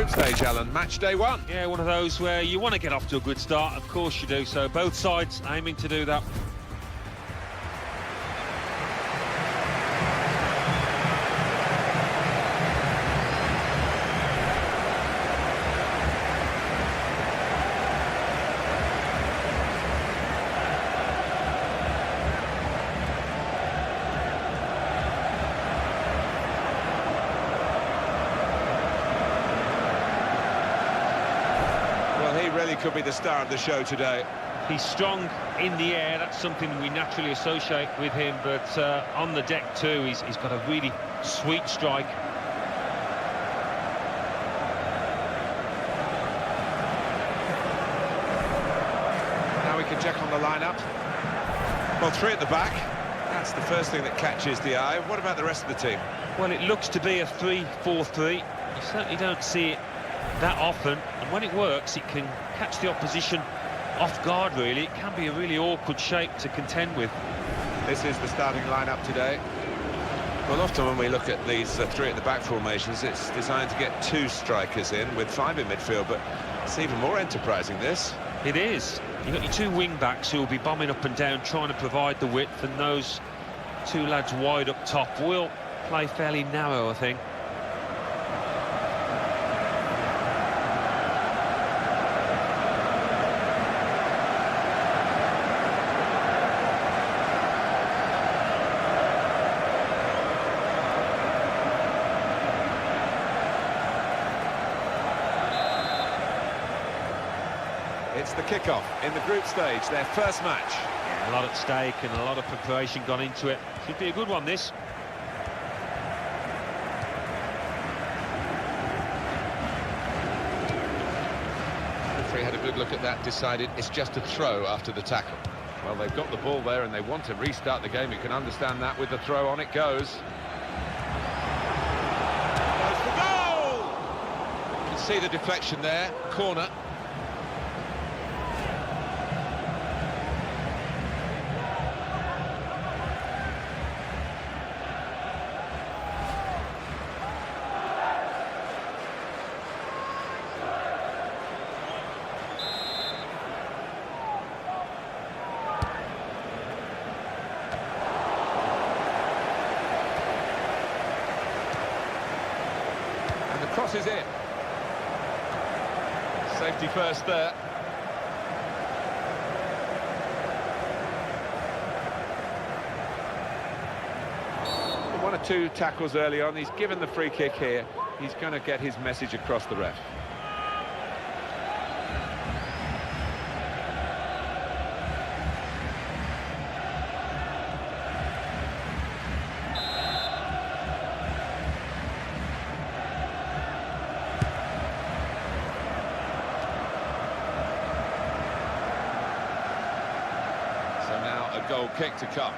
group stage, Alan. Match day one. Yeah, one of those where you want to get off to a good start. Of course you do. So both sides aiming to do that. He really could be the star of the show today. He's strong in the air. That's something we naturally associate with him. But on the deck too, he's got a really sweet strike. Now we can check on the lineup. Well, three at the back. That's the first thing that catches the eye. What about the rest of the team? Well, it looks to be a 3-4-3. You certainly don't see it that often, and when it works it can catch the opposition off guard. Really, it can be a really awkward shape to contend with. This is the starting lineup today. Well, often when we look at these three at the back formations, it's designed to get two strikers in with five in midfield, but it's even more enterprising, this. It is. You've got your two wing backs who will be bombing up and down trying to provide the width, and those two lads wide up top will play fairly narrow, I think. It's the kickoff in the group stage, their first match. A lot at stake and a lot of preparation gone into it. Should be a good one, this. The referee had a good look at that, decided it's just a throw after the tackle. Well, they've got the ball there and they want to restart the game. You can understand that with the throw. On it goes. Goes for goal! You can see the deflection there, corner. Cross is in. Safety first there. One or two tackles early on. He's given the free kick here. He's going to get his message across the ref. Goal kick to come.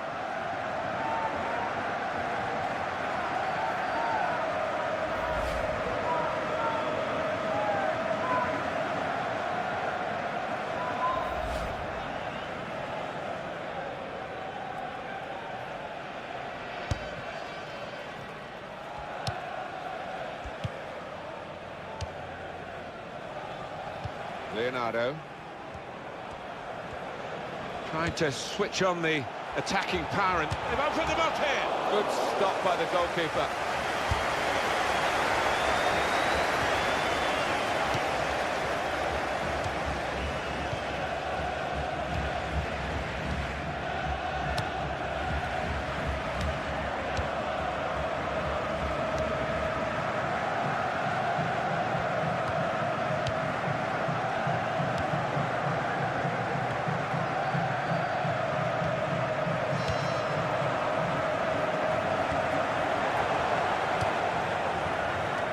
Leonardo. Trying to switch on the attacking power, and they've opened them up here. Good stop by the goalkeeper.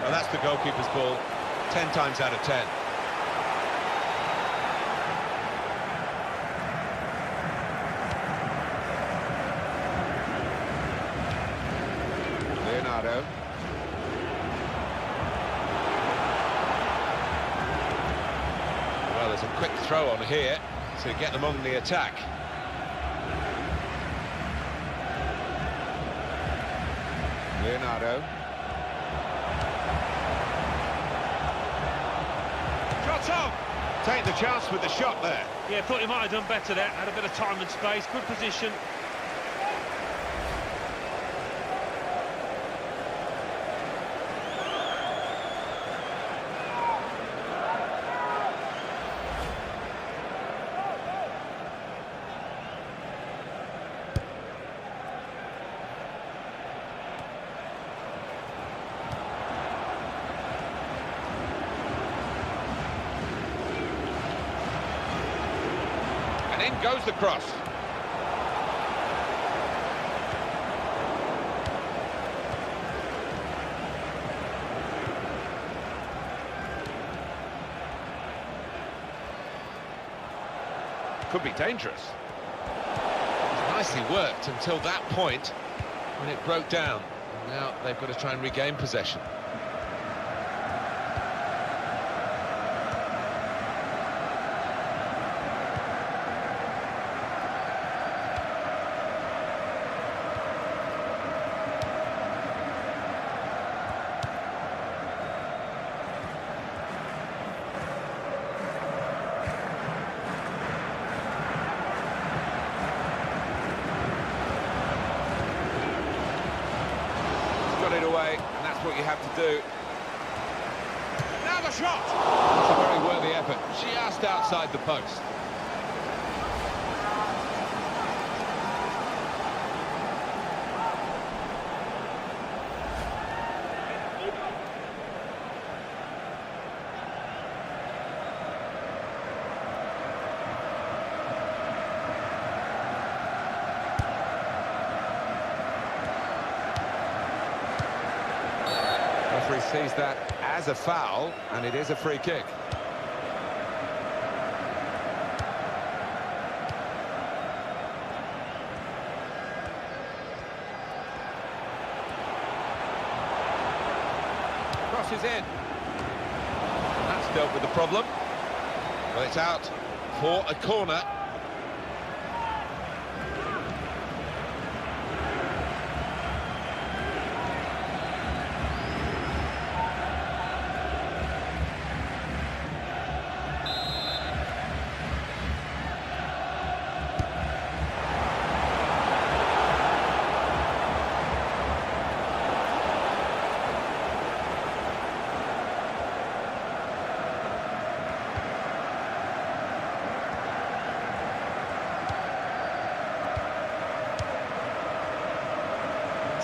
Well, that's the goalkeeper's ball, 10 times out of 10. Leonardo. Well, there's a quick throw on here to get them on the attack. Leonardo. It's on! Take the chance with the shot there. Yeah, thought he might have done better there. Had a bit of time and space, good position. And in goes the cross. Could be dangerous. Nicely worked until that point when it broke down. And now they've got to try and regain possession. It away, and that's what you have to do. Now the shot! That's a very worthy effort, just outside the post. Referee sees that as a foul, and it is a free kick. Crosses in. That's dealt with the problem. Well, it's out for a corner.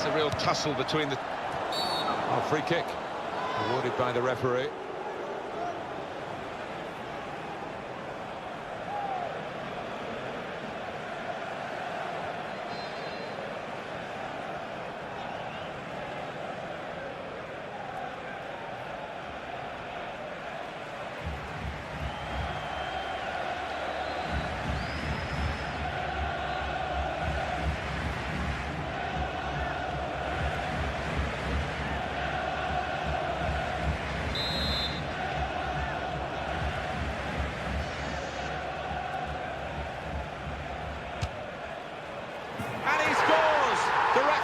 A real tussle between the... Oh, free kick awarded by the referee.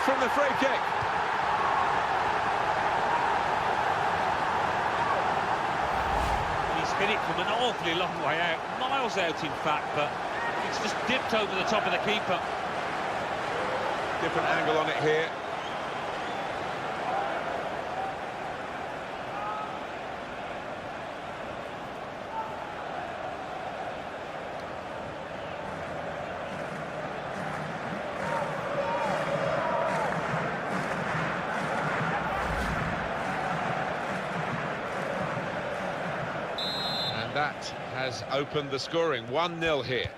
From the free kick. He's hit it from an awfully long way out, miles out in fact, but it's just dipped over the top of the keeper. Different angle on it here. That has opened the scoring. 1-0 here.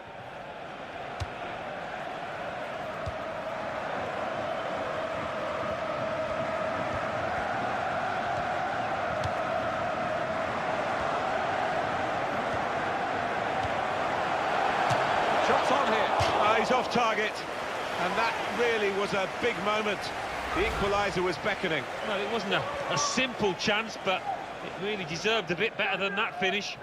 Shots on here. He's off target. And that really was a big moment. The equaliser was beckoning. Well, it wasn't a simple chance, but it really deserved a bit better than that finish.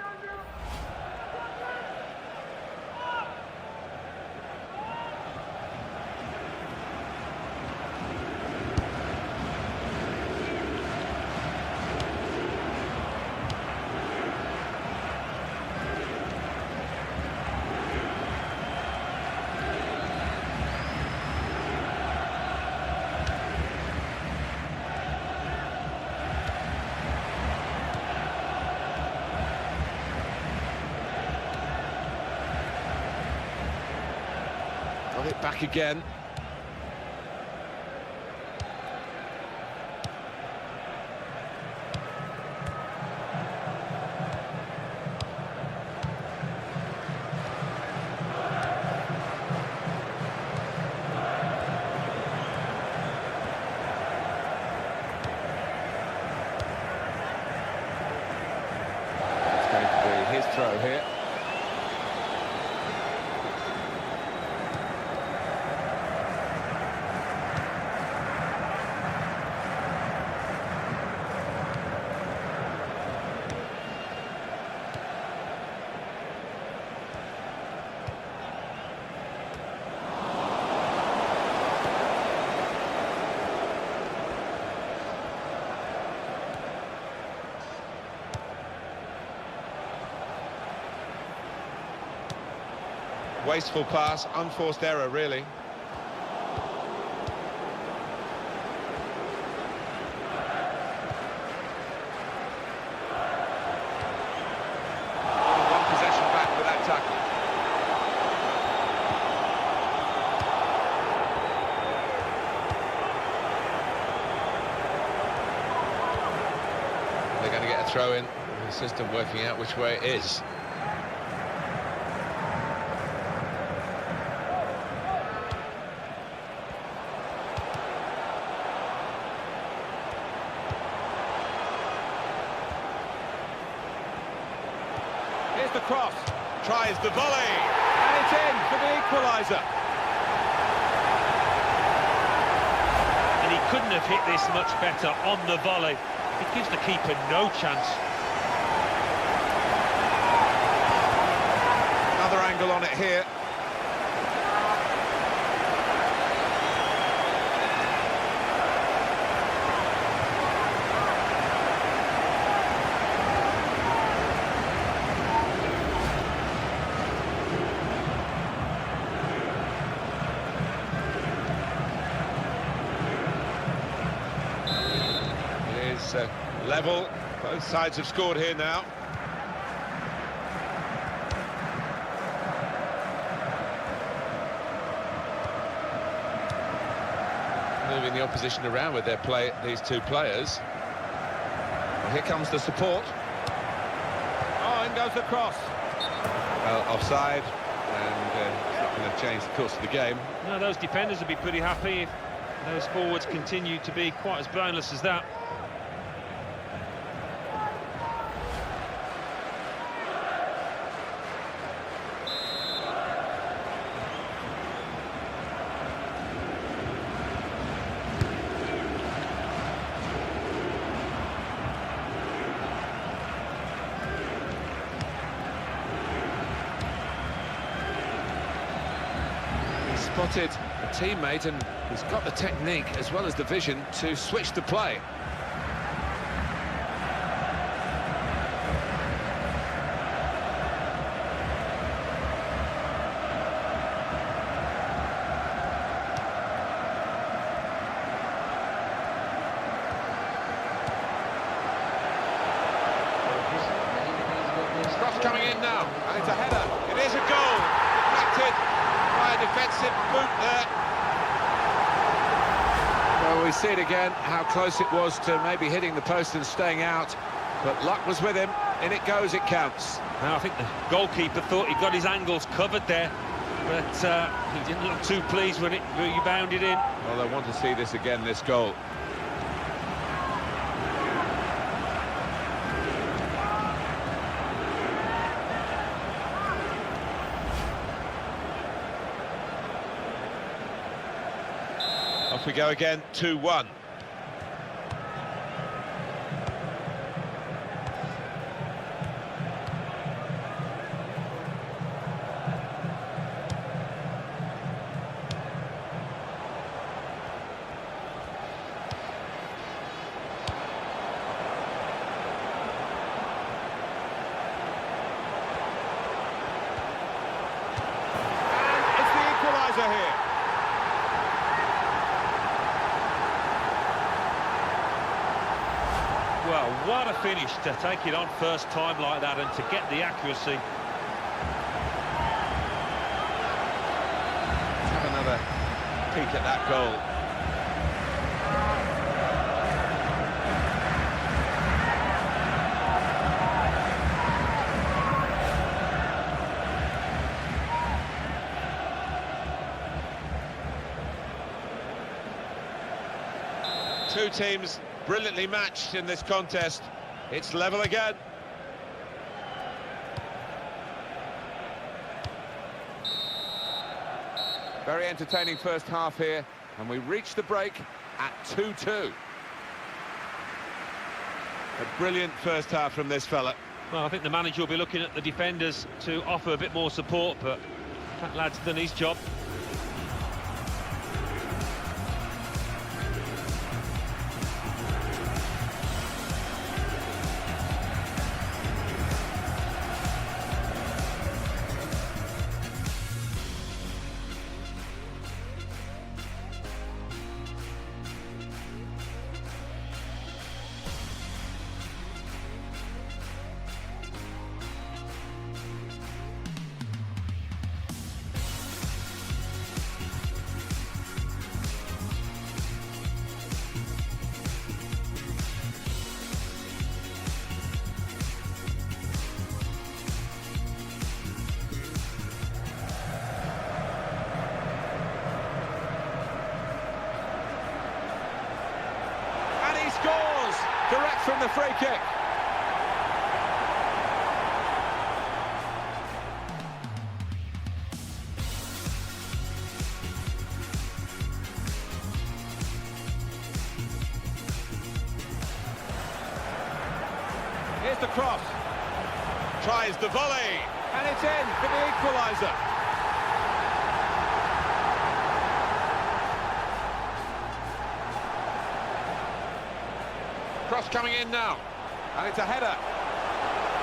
Got it back again. It's going to be his throw here. Wasteful pass, unforced error, really. One possession back with that tackle. They're going to get a throw in. The system working out which way it is. Here's the cross, tries the volley, and it's in for the equaliser. And he couldn't have hit this much better on the volley. It gives the keeper no chance. Another angle on it here. Level, both sides have scored here now. Moving the opposition around with their play, these two players. Well, here comes the support. Oh, in goes the cross. Well, offside, and it's not going to change the course of the game. No, those defenders would be pretty happy if those forwards continue to be quite as brainless as that. Spotted a teammate and he's got the technique as well as the vision to switch the play. Cross coming in now, and it's a header. It is a goal. Deflected by a defensive boot there. Well, we see it again, how close it was to maybe hitting the post and staying out, but luck was with him. In it goes, it counts. Now, I think the goalkeeper thought he got his angles covered there, but he didn't look too pleased when it rebounded in. Well, I want to see this again, this goal. Off we go again, 2-1. And it's the equaliser here. Well, what a finish to take it on first time like that and to get the accuracy. Have another peek at that goal. Two teams brilliantly matched in this contest. It's level again. Very entertaining first half here, and we reach the break at 2-2. A brilliant first half from this fella. Well, I think the manager will be looking at the defenders to offer a bit more support, but that lad's done his job. Scores direct from the free kick. Here's the cross. Tries the volley, and it's in for the equaliser. Cross coming in now, and it's a header.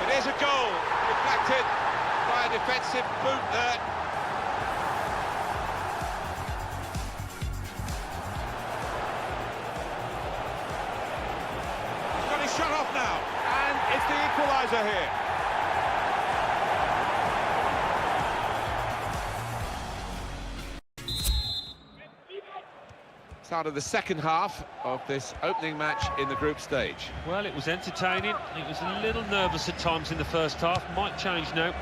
It is a goal, deflected by a defensive boot there. He's got his shot off now, and it's the equaliser here. Start of the second half of this opening match in the group stage. Well, it was entertaining. It was a little nervous at times in the first half. Might change now.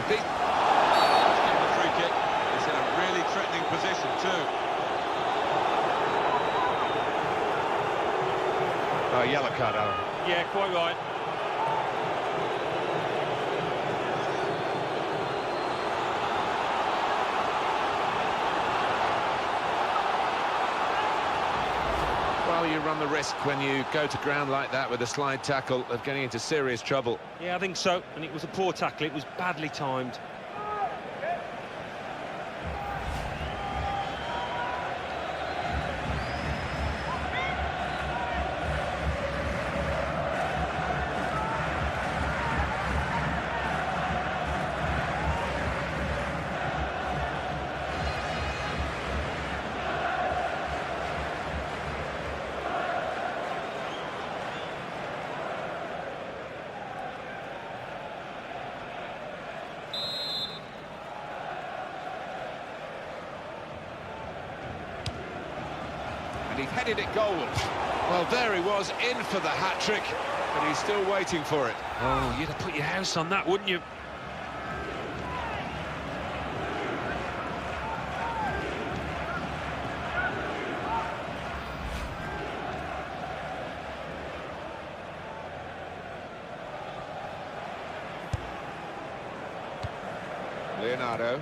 The free kick is in a really threatening position too. Oh, yellow card, Alan. Yeah, quite right. Well, you run the risk when you go to ground like that with a slide tackle of getting into serious trouble. Yeah, I think so. And it was a poor tackle. It was badly timed. And he's headed it goalwards. Well, there he was, in for the hat-trick, but he's still waiting for it. Oh, you'd have put your house on that, wouldn't you? Leonardo.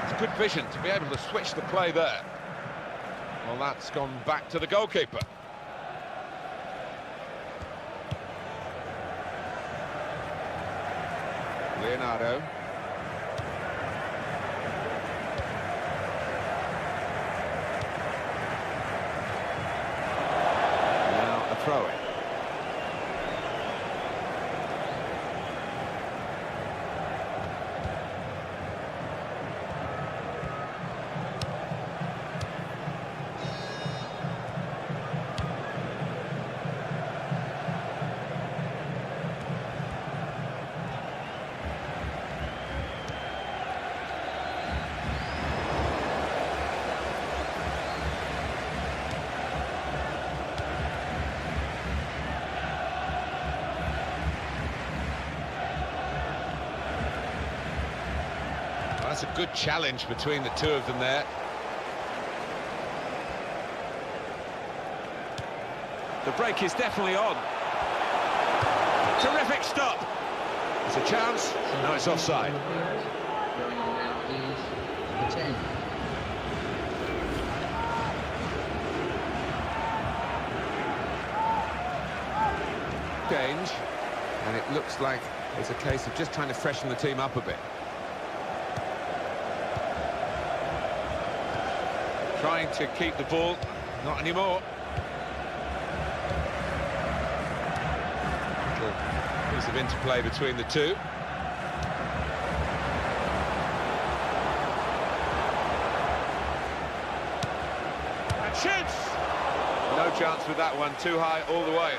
It's good vision to be able to switch the play there. Well, that's gone back to the goalkeeper. Leonardo. Now a throw-in. That's a good challenge between the two of them there. The break is definitely on. Terrific stop. It's a chance. No, it's offside. Change, and it looks like it's a case of just trying to freshen the team up a bit. Trying to keep the ball, not anymore. Little piece of interplay between the two. And shoots! No chance with that one, too high all the way.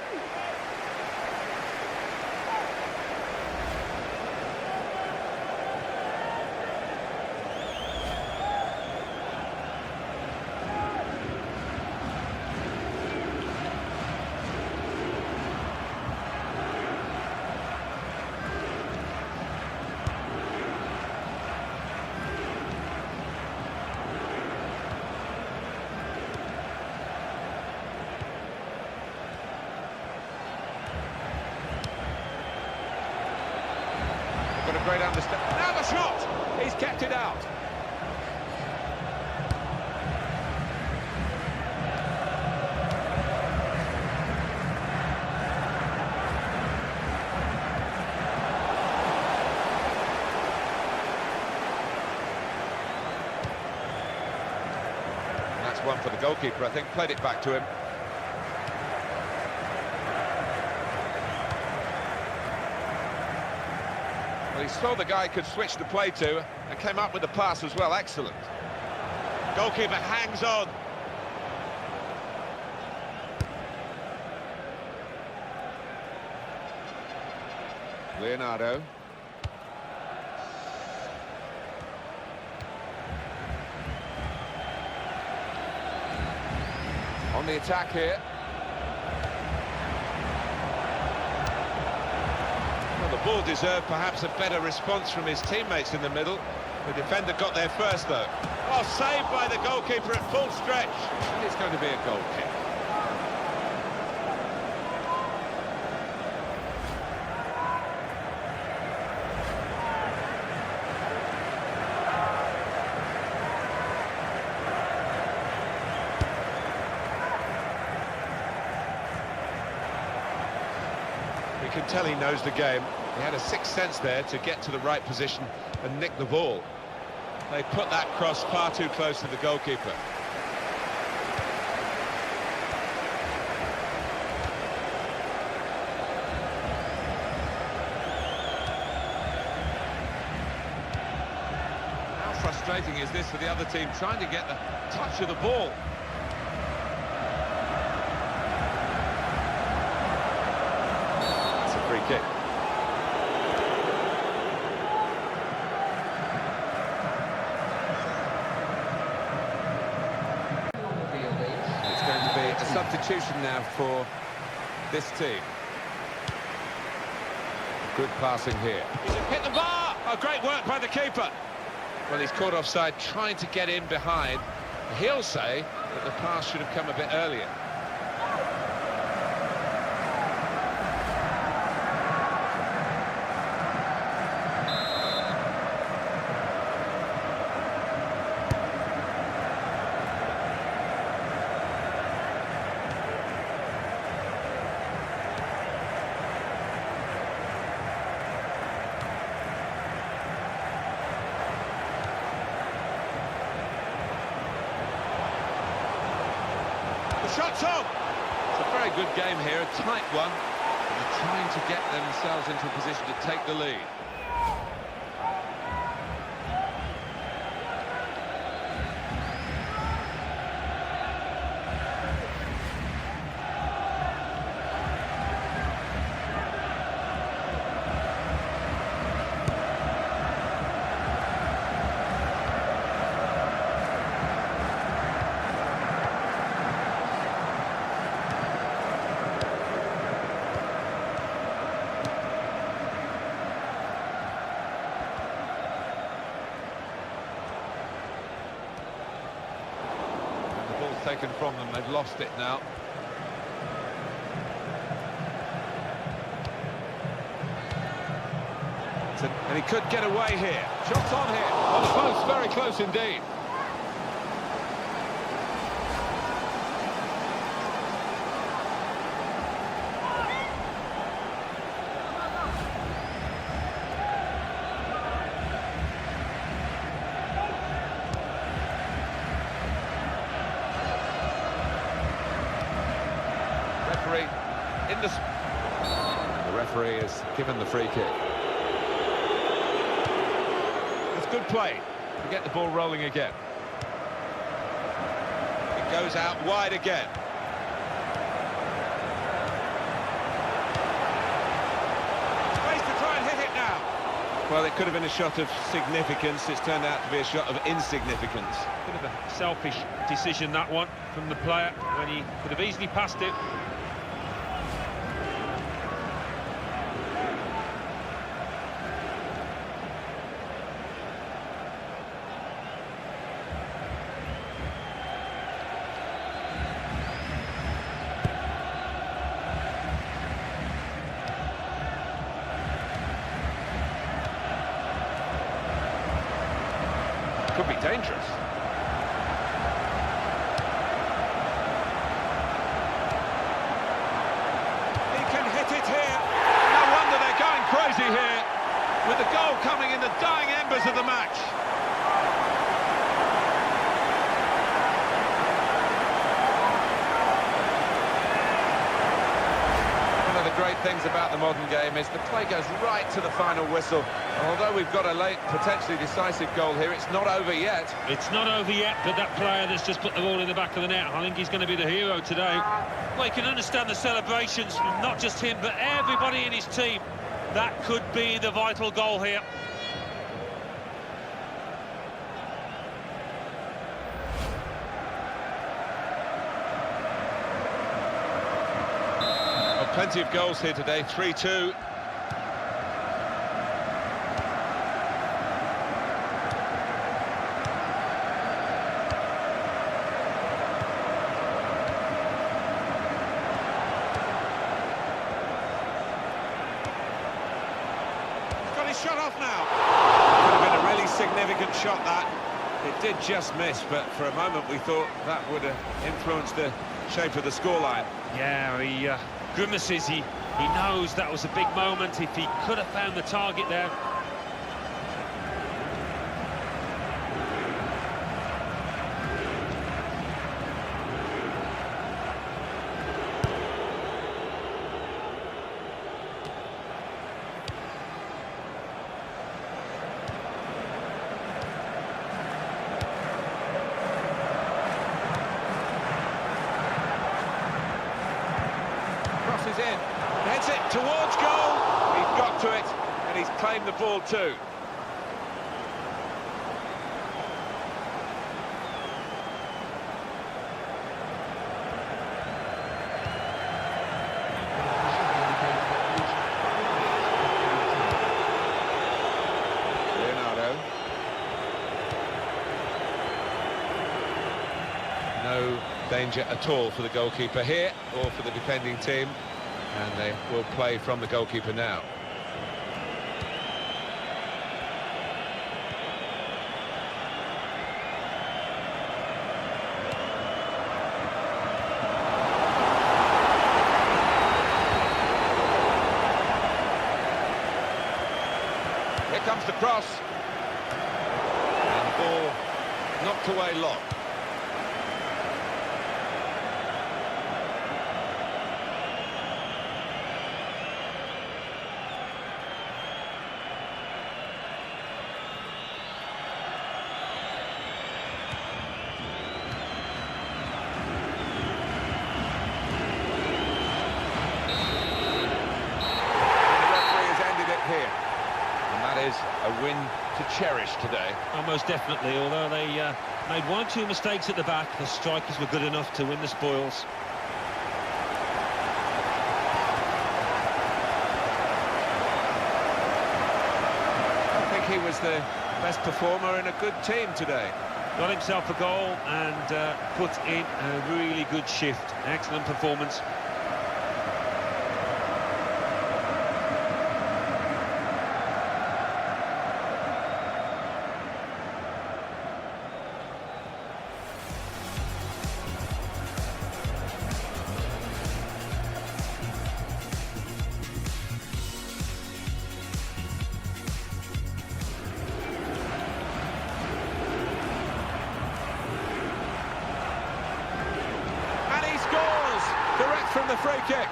Got a great understanding. Now the shot! He's kept it out. And that's one for the goalkeeper, I think. Played it back to him. Well, he saw the guy could switch the play to and came up with the pass as well. Excellent. Goalkeeper hangs on. Leonardo. On the attack here. Well, the ball deserved perhaps a better response from his teammates in the middle. The defender got there first, though. Oh, saved by the goalkeeper at full stretch. And it's going to be a goal kick. You can tell he knows the game. He had a sixth sense there to get to the right position and nick the ball. They put that cross far too close to the goalkeeper. How frustrating is this for the other team, trying to get the touch of the ball? Free kick. It's going to be a substitution now for this team. Good passing here. He's hit the bar! Oh, great work by the keeper. Well, he's caught offside, trying to get in behind. He'll say that the pass should have come a bit earlier. Shot's on! It's a very good game here, a tight one. They're trying to get themselves into a position to take the lead. taken from them. They've lost it now. And he could get away here. Shots on here. Oh, close, very close indeed. The referee has given the free kick. It's good play to get the ball rolling again. It goes out wide again. Space to try and hit it now. Well, it could have been a shot of significance. It's turned out to be a shot of insignificance. Bit of a selfish decision, that one, from the player, when he could have easily passed it. Could be dangerous. He can hit it here. No wonder they're going crazy here, with the goal coming in the dying embers of the match. One of the great things about the modern game is the play goes right to the final whistle. And although we've got a late, potentially decisive goal here, it's not over yet. It's not over yet, but that player that's just put the ball in the back of the net, I think he's going to be the hero today. Well, you can understand the celebrations from not just him, but everybody in his team. That could be the vital goal here. Well, plenty of goals here today, 3-2. Shot off now. Could have been a really significant shot, that. It did just miss, but for a moment we thought that would have influenced the shape of the scoreline. Yeah, he grimaces. He knows that was a big moment. If he could have found the target there. In, heads it towards goal. He's got to it, and he's claimed the ball too. Leonardo. No danger at all for the goalkeeper here, or for the defending team. And they will play from the goalkeeper now. Here comes the cross. And the ball knocked away long. A win to cherish today. Almost definitely, although they made one or two mistakes at the back, the strikers were good enough to win the spoils. I think he was the best performer in a good team today. Got himself a goal and put in a really good shift. Excellent performance. Direct from the free kick.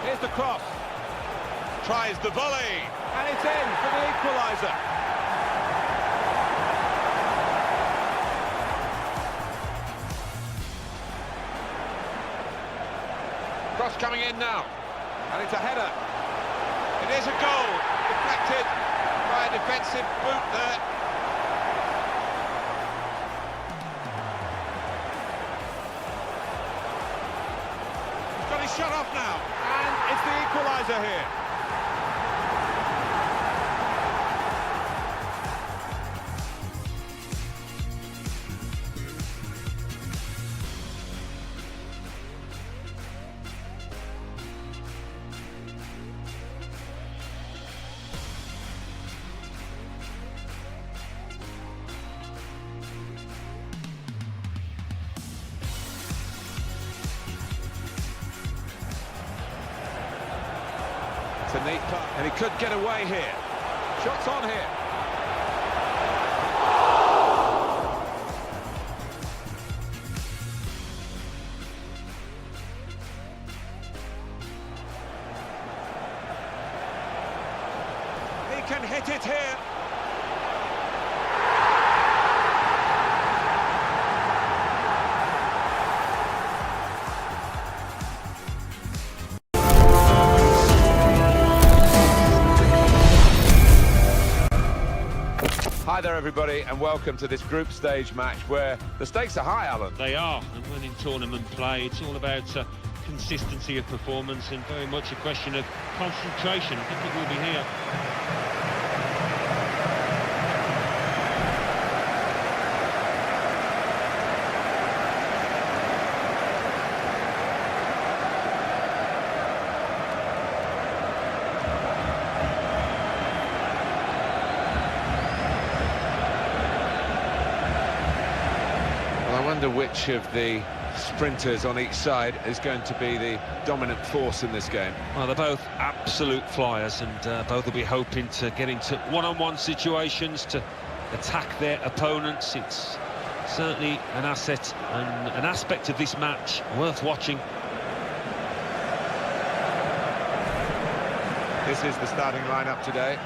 Here's the cross. Tries the volley. And it's in for the equaliser. Cross coming in now, and it's a header. It is a goal, deflected by a defensive boot there. He's got his shot off now, and it's the equaliser here. It's a neat putt, and he could get away here. Shots on here. He can hit it here. Hi there everybody, and welcome to this group stage match where the stakes are high, Alan. They are, and when in tournament play it's all about consistency of performance and very much a question of concentration. I think it will be here. I wonder which of the sprinters on each side is going to be the dominant force in this game. Well, they're both absolute flyers, and both will be hoping to get into one-on-one situations to attack their opponents. It's certainly an asset and an aspect of this match worth watching. This is the starting lineup today.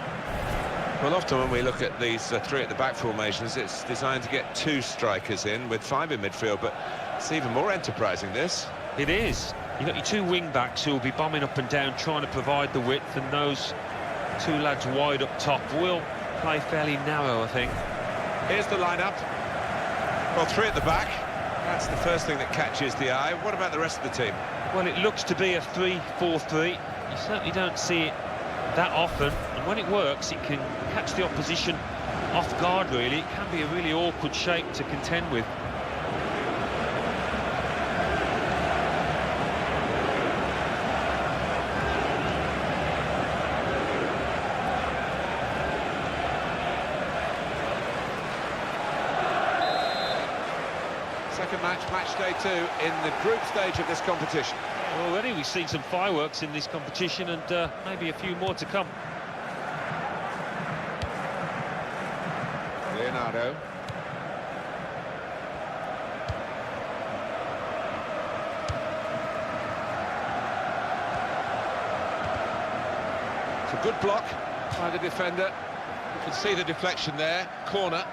Well, often when we look at these three at the back formations, it's designed to get two strikers in with five in midfield, but it's even more enterprising, this. It is. You've got your two wing-backs who will be bombing up and down, trying to provide the width, and those two lads wide up top will play fairly narrow, I think. Here's the lineup. Well, three at the back. That's the first thing that catches the eye. What about the rest of the team? Well, it looks to be a 3-4-3. You certainly don't see it that often, and when it works it can catch the opposition off guard, really. It can be a really awkward shape to contend with. Second match, match day 2 in the group stage of this competition. Already we've seen some fireworks in this competition, and maybe a few more to come. Leonardo. It's a good block by the defender. You can see the deflection there. Corner.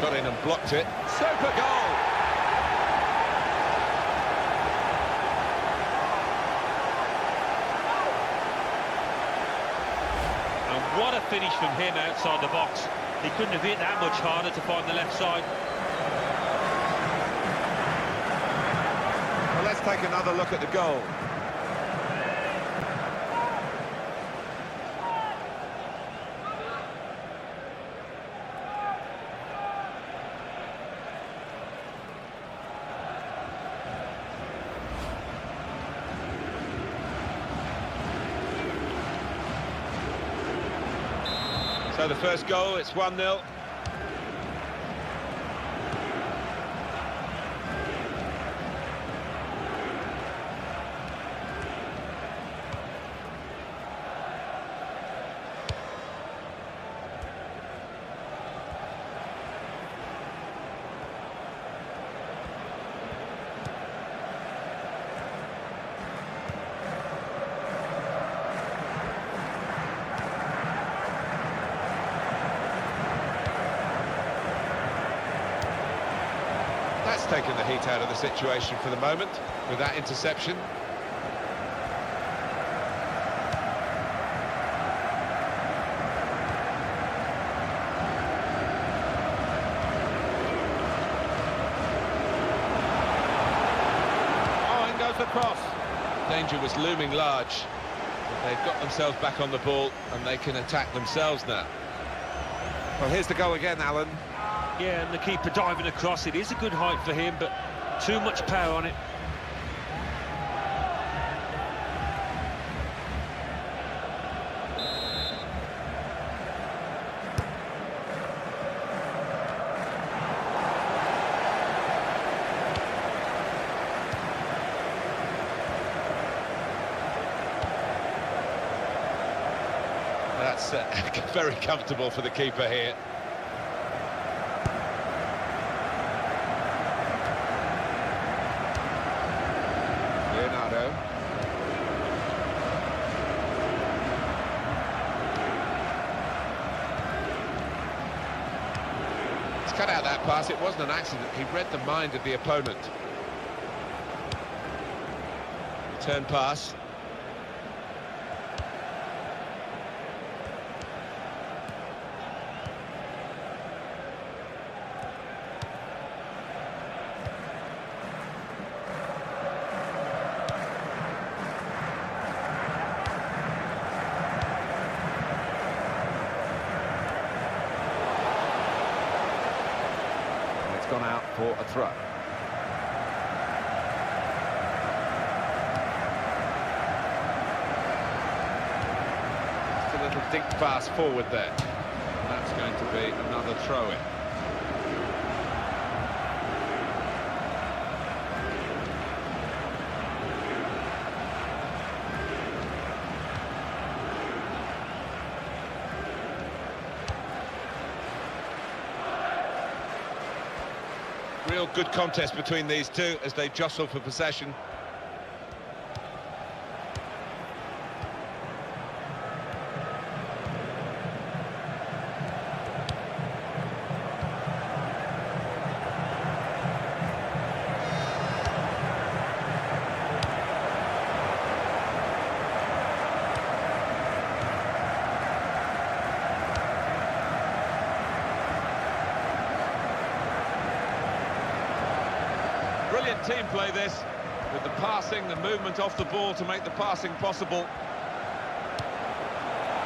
Got in and blocked it. Super goal! And what a finish from him outside the box. He couldn't have hit that much harder to find the left side. Well, let's take another look at the goal. So the first goal, it's 1-0. That's taken the heat out of the situation for the moment with that interception. Oh, in goes the cross. Danger was looming large. But they've got themselves back on the ball and they can attack themselves now. Well, here's the goal again, Alan. Yeah, and the keeper diving across. It is a good height for him, but too much power on it. That's very comfortable for the keeper here. Cut out that pass, it wasn't an accident, he read the mind of the opponent. Return pass. Gone out for a throw. Just a little dink pass forward there. That's going to be another throw-in. Real good contest between these two as they jostle for possession. Brilliant team play this, with the passing, the movement off the ball to make the passing possible.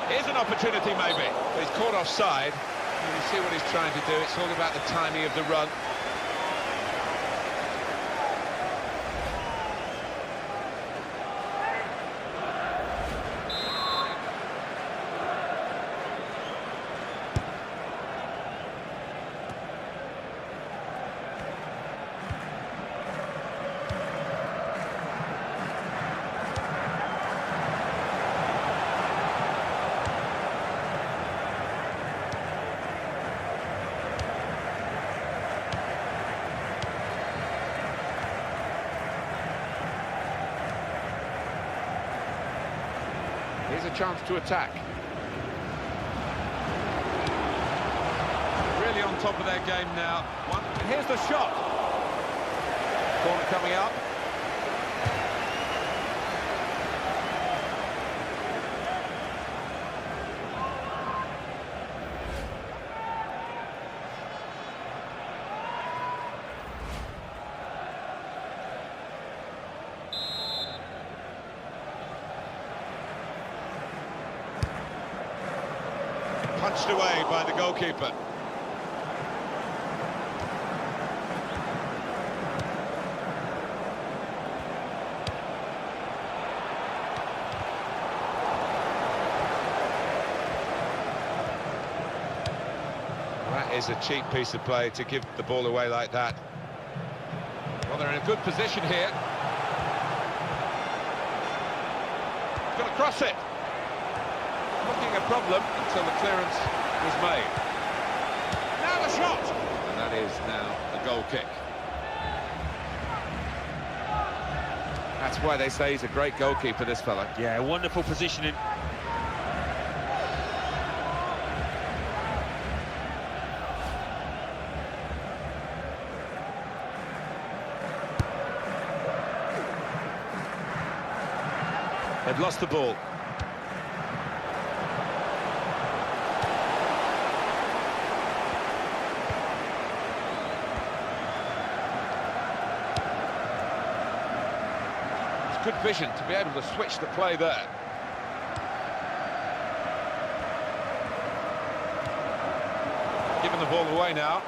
Here's an opportunity maybe, but he's caught offside. You see what he's trying to do, it's all about the timing of the run. Here's a chance to attack. clearly on top of their game now. And here's the shot. Corner coming up. Punched away by the goalkeeper. That is a cheap piece of play to give the ball away like that. Well, they're in a good position here. Going to cross it. Looking a problem until the clearance was made. Now the shot! And that is now a goal kick. That's why they say he's a great goalkeeper, this fella. Yeah, wonderful positioning. They've lost the ball. It's good vision to be able to switch the play there. Giving the ball away now.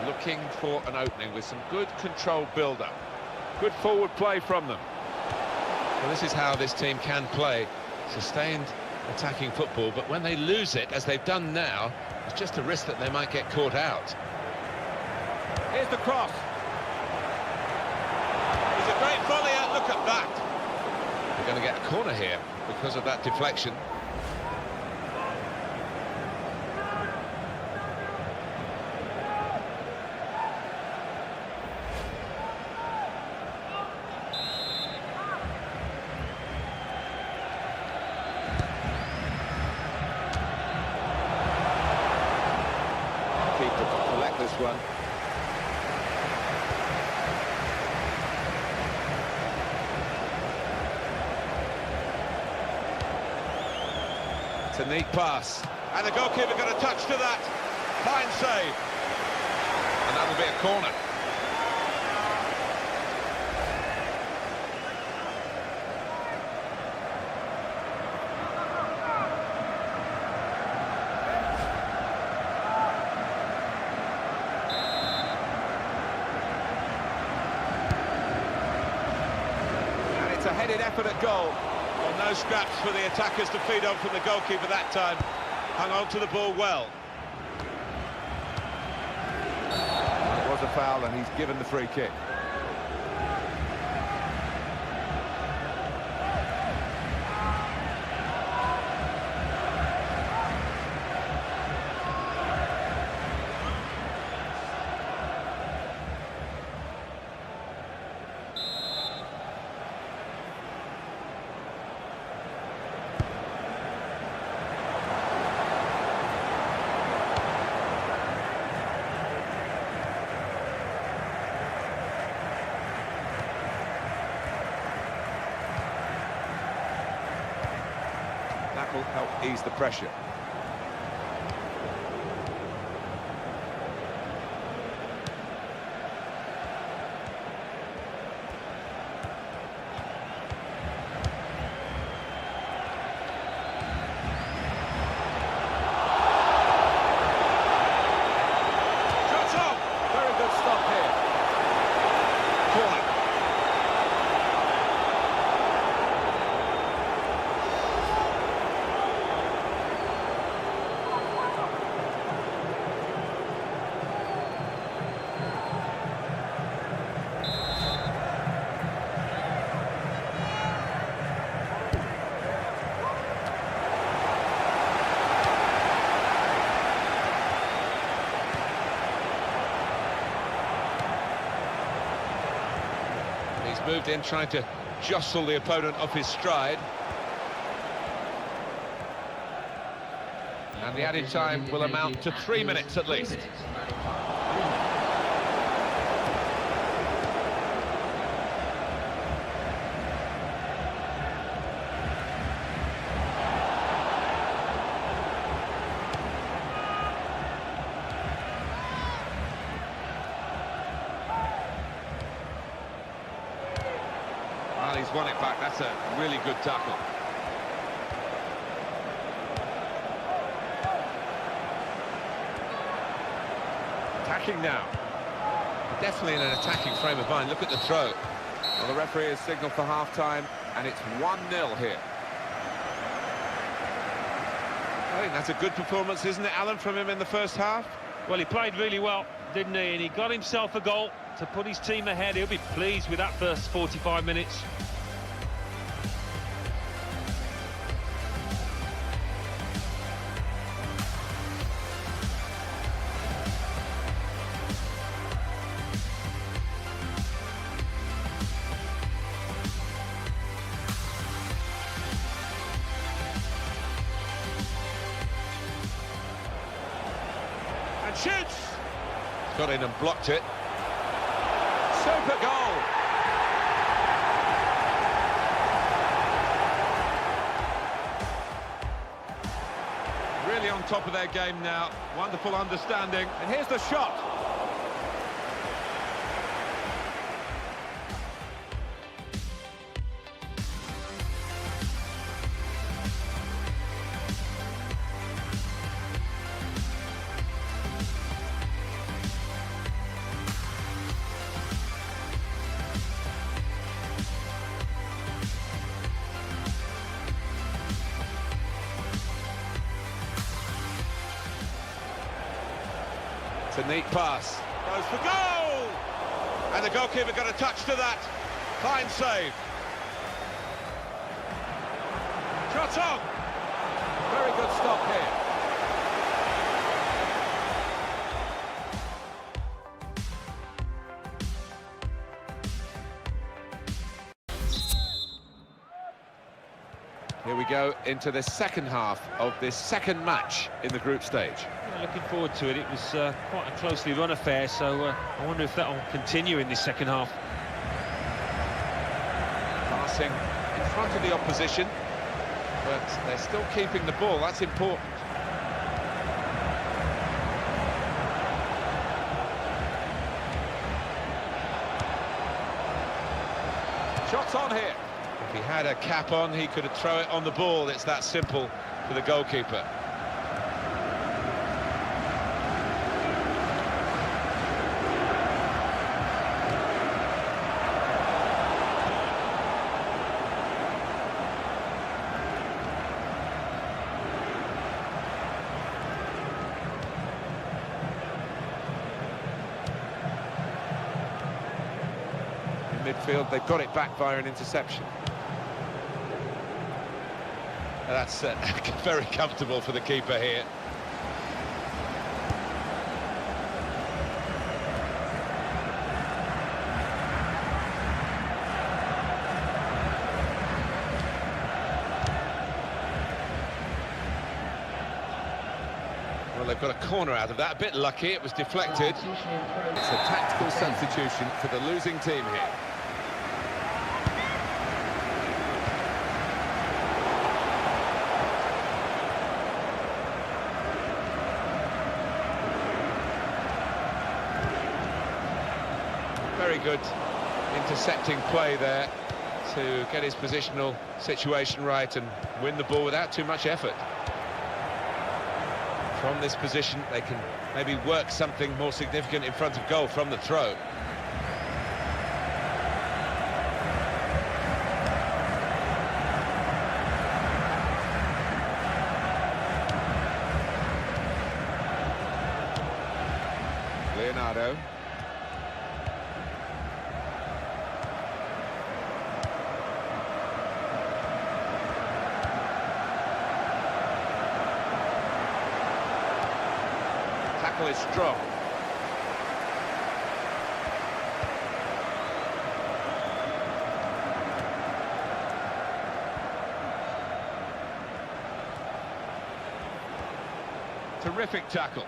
Looking for an opening with some good controlled build-up. Good forward play from them. Well, this is how this team can play. Sustained attacking football, but when they lose it, as they've done now, it's just a risk that they might get caught out. Here's the cross. It's a great volley, and look at that. They're going to get a corner here because of that deflection. Keeper to collect this one. It's a neat pass. And the goalkeeper got a touch to that. Fine save. And that'll be a corner. A headed effort at goal. Well, no scraps for the attackers to feed on from the goalkeeper that time. Hung on to the ball well. It was a foul and he's given the free kick. That will help ease the pressure. Shots off! Very good stop here. Corner. moved in, trying to jostle the opponent off his stride. And the added time will amount to 3 minutes at least. Well, he's won it back. That's a really good tackle. Attacking now. Definitely in an attacking frame of mind. Look at the throw. Well, the referee has signalled for half-time, and it's 1-0 here. I think that's a good performance, isn't it, Alan, from him in the first half? Well, he played really well, didn't he? And he got himself a goal to put his team ahead. He'll be pleased with that first 45 minutes. And shoots! Got in and blocked it. Super goal! Really on top of their game now. Wonderful understanding. And here's the shot. It's a neat pass. Goes for goal! And the goalkeeper got a touch to that. Fine save. Shot on! Very good stop here. Here we go into the second half of this second match in the group stage. Yeah, looking forward to it. It was quite a closely run affair, so I wonder if that will continue in this second half. Passing in front of the opposition, but they're still keeping the ball. That's important. Shots on here. If he had a cap on, he could throw it on the ball. It's that simple for the goalkeeper. In midfield, they've got it back via an interception. That's very comfortable for the keeper here. Well, they've got a corner out of that. A bit lucky, it was deflected. It's a tactical substitution for the losing team here. Very good intercepting play there to get his positional situation right and win the ball without too much effort. From this position, they can maybe work something more significant in front of goal from the throw. Leonardo. Tackle is strong. Terrific tackle.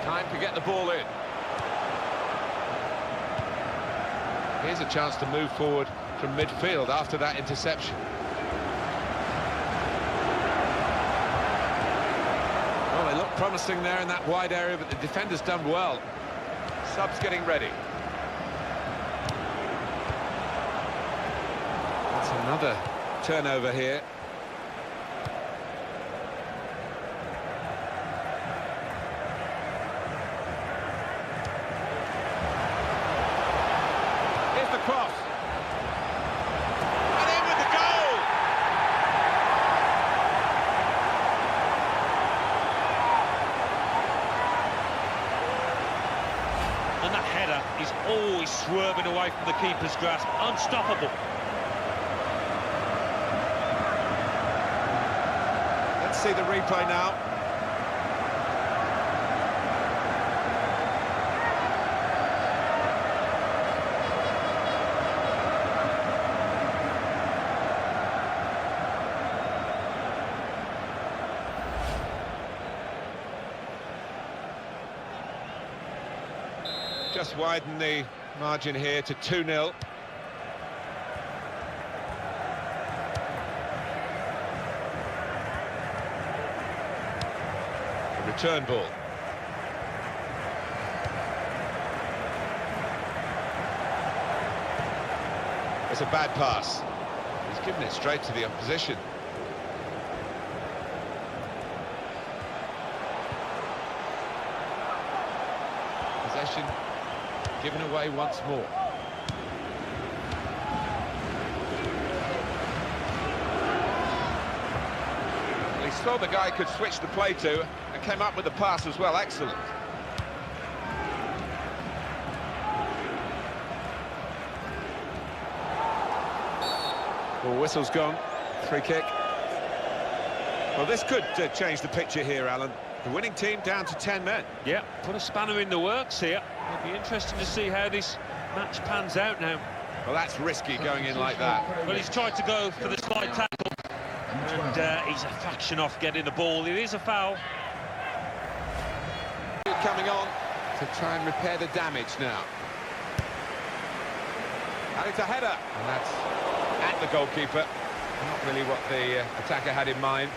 Time to get the ball in. Here's a chance to move forward from midfield after that interception. Well, they look promising there in that wide area, but the defender's done well. Subs getting ready. That's another turnover here. Cross. And in with the goal! And that header is always swerving away from the keeper's grasp. Unstoppable. Let's see the replay now. Just widen the margin here to 2-0. The return ball. It's a bad pass. He's given it straight to the opposition. Possession given away once more. Well, he saw the guy could switch the play to and came up with the pass as well. Excellent. Well, whistle's gone. Free kick. Well, this could change the picture here, Alan. The winning team down to 10 men. Yeah, put a spanner in the works here. It'll be interesting to see how this match pans out now. Well, that's risky going in like that. Well, he's tried to go for the slide tackle, and he's a fraction off getting the ball. It is a foul. Coming on to try and repair the damage now. And it's a header. And that's at the goalkeeper. Not really what the attacker had in mind.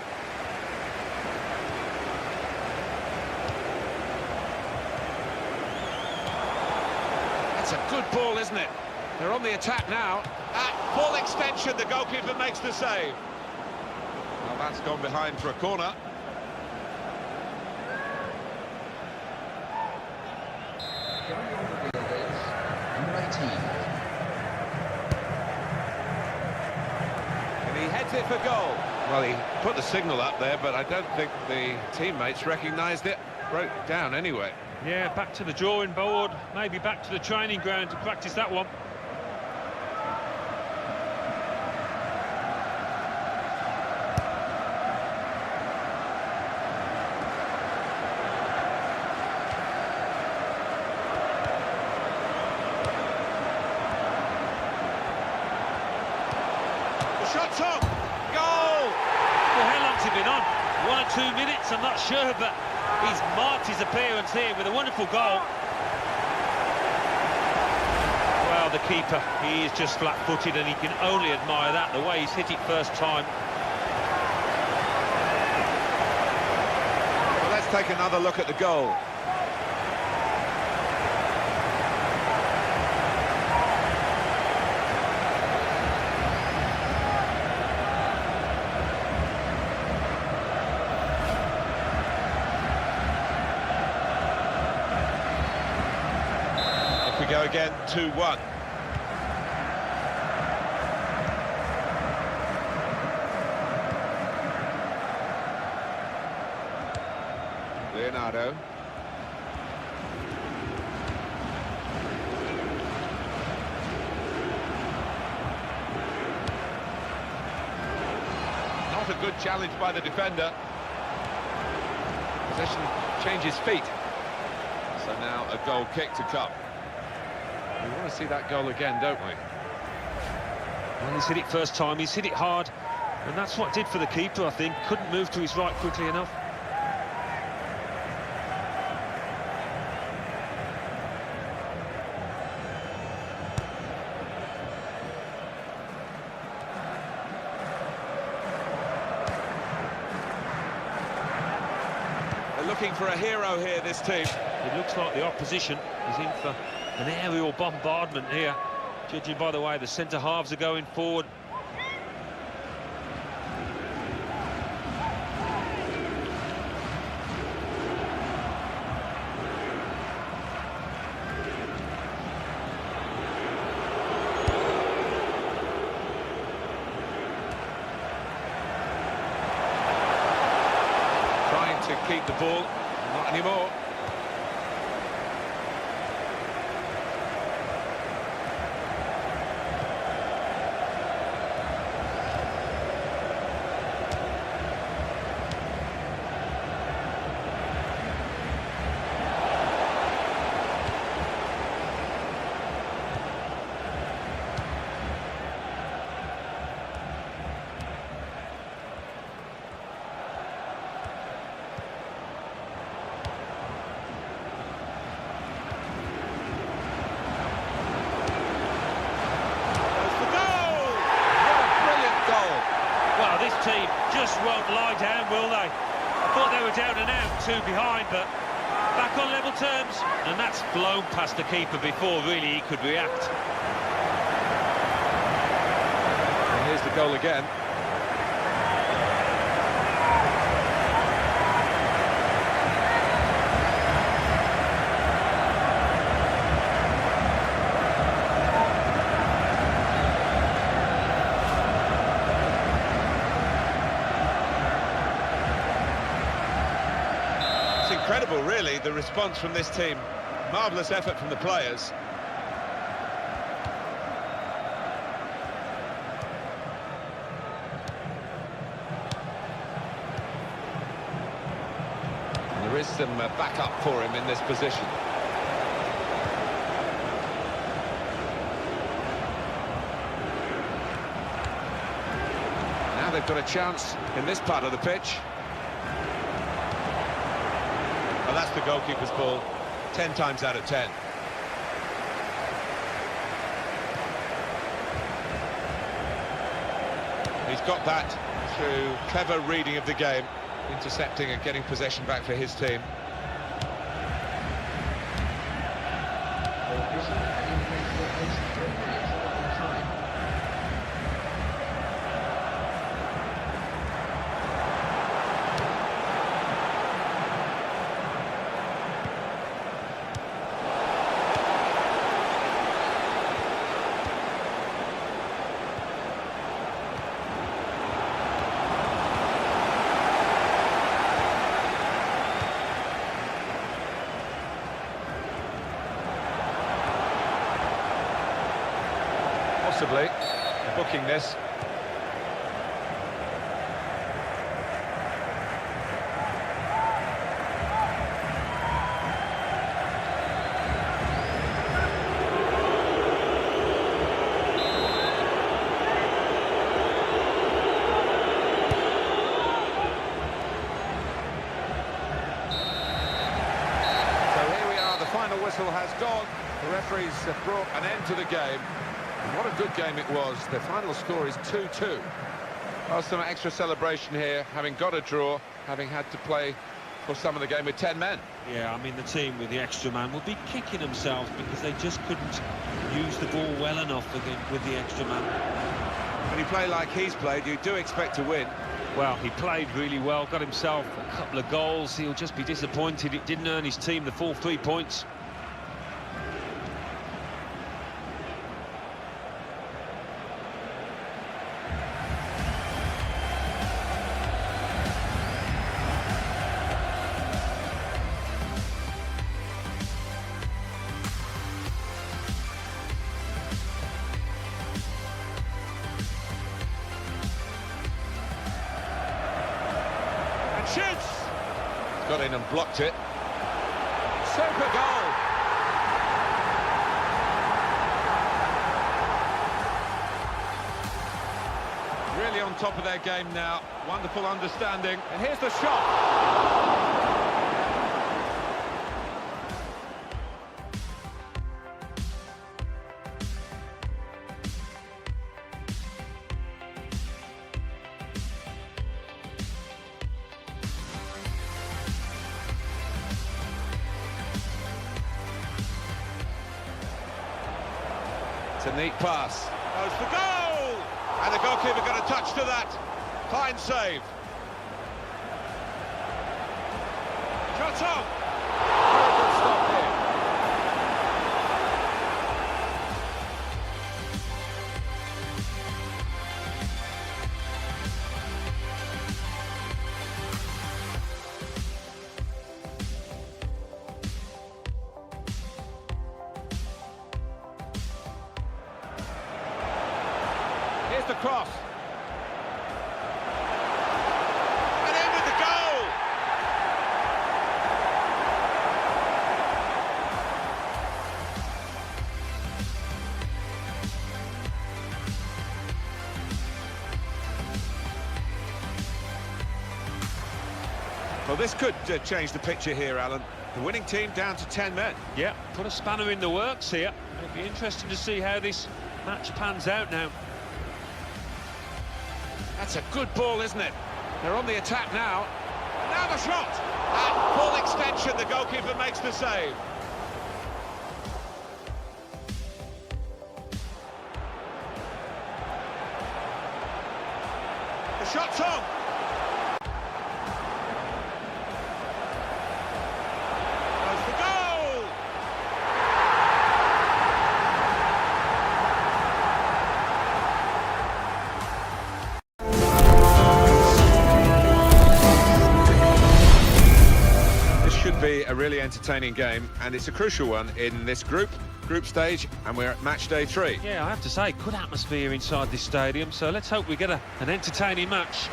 That's a good ball, isn't it? They're on the attack now. At full extension, the goalkeeper makes the save. Well, that's gone behind for a corner. And he heads it for goal. Well, he put the signal up there, but I don't think the teammates recognised it. Broke down anyway. Yeah, back to the drawing board, maybe back to the training ground to practice that one. The shot's on! Goal! Well, how long's he been on? 1 or 2 minutes, I'm not sure, but he's marked his appearance here with a wonderful goal. Well, the keeper, he is just flat-footed, and he can only admire that, the way he's hit it first time. Well, let's take another look at the goal. We go again, 2-1. Leonardo. Good challenge by the defender. Possession changes feet. So now a goal kick to come. We want to see that goal again, don't we? Well, he's hit it first time, he's hit it hard, and that's what it did for the keeper, I think. Couldn't move to his right quickly enough. They're looking for a hero here, this team. It looks like the opposition is in for an aerial bombardment here, judging by the way the centre-halves are going forward. Trying to keep the ball, not anymore. Team just won't lie down, will they? I thought they were down and out, 2 behind, but back on level terms, and that's blown past the keeper before really he could react. And here's the goal again. Incredible, really, the response from this team. Marvellous effort from the players. And there is some backup for him in this position. Now they've got a chance in this part of the pitch. Well, that's the goalkeeper's ball, 10 times out of 10. He's got that through clever reading of the game, intercepting and getting possession back for his team. Possibly booking this. So here we are, the final whistle has gone. The referees have brought an end to the game. And what a good game it was. The final score is 2-2. Well, some extra celebration here, having got a draw, having had to play for some of the game with 10 men. Yeah, I mean, the team with the extra man will be kicking themselves because they just couldn't use the ball well enough with the extra man. When you play like he's played, you do expect to win. Well, he played really well, got himself a couple of goals. He'll just be disappointed it didn't earn his team the full 3 points. got in and blocked it. Super goal! Really on top of their game now. Wonderful understanding. And here's the shot. It's a neat pass. Goes for goal! And the goalkeeper got a touch to that. Fine save. Shot on! Very good stop here. Here's the cross. And in with the goal! Well, this could change the picture here, Alan. The winning team down to 10 men. Yeah, put a spanner in the works here. It'll be interesting to see how this match pans out now. That's a good ball, isn't it? They're on the attack now. Now the shot! At full extension, the goalkeeper makes the save. The shot's on! Goes for goal! Should be a really entertaining game, and it's a crucial one in this group stage, and we're at match day 3. Yeah, I have to say, good atmosphere inside this stadium, so let's hope we get an entertaining match.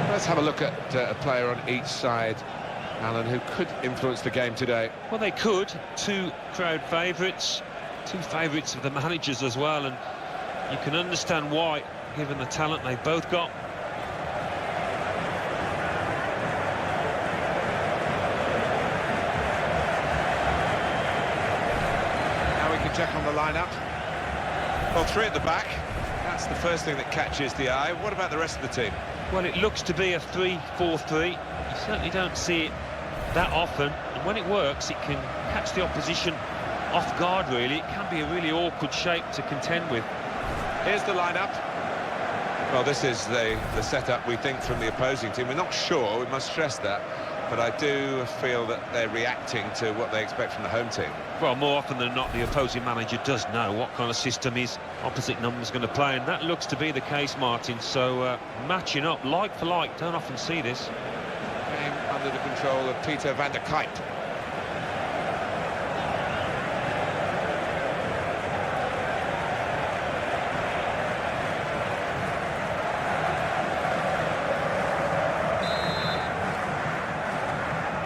Let's have a look at a player on each side, Alan, who could influence the game today. Well, they could. Two crowd favourites, two favourites of the managers as well, and you can understand why, given the talent they've both got. Now we can check on the lineup. Well, 3 at the back. That's the first thing that catches the eye. What about the rest of the team? Well, it looks to be a 3-4-3. You certainly don't see it that often, and when it works, it can catch the opposition off guard, really. It can be a really awkward shape to contend with. Here's the lineup. Well, this is the setup, we think, from the opposing team. We're not sure, we must stress that, but I do feel that they're reacting to what they expect from the home team. Well, more often than not, the opposing manager does know what kind of system his opposite number's going to play, and that looks to be the case, Martin. So, matching up like for like, don't often see this. Game under the control of Peter van der Kuyt.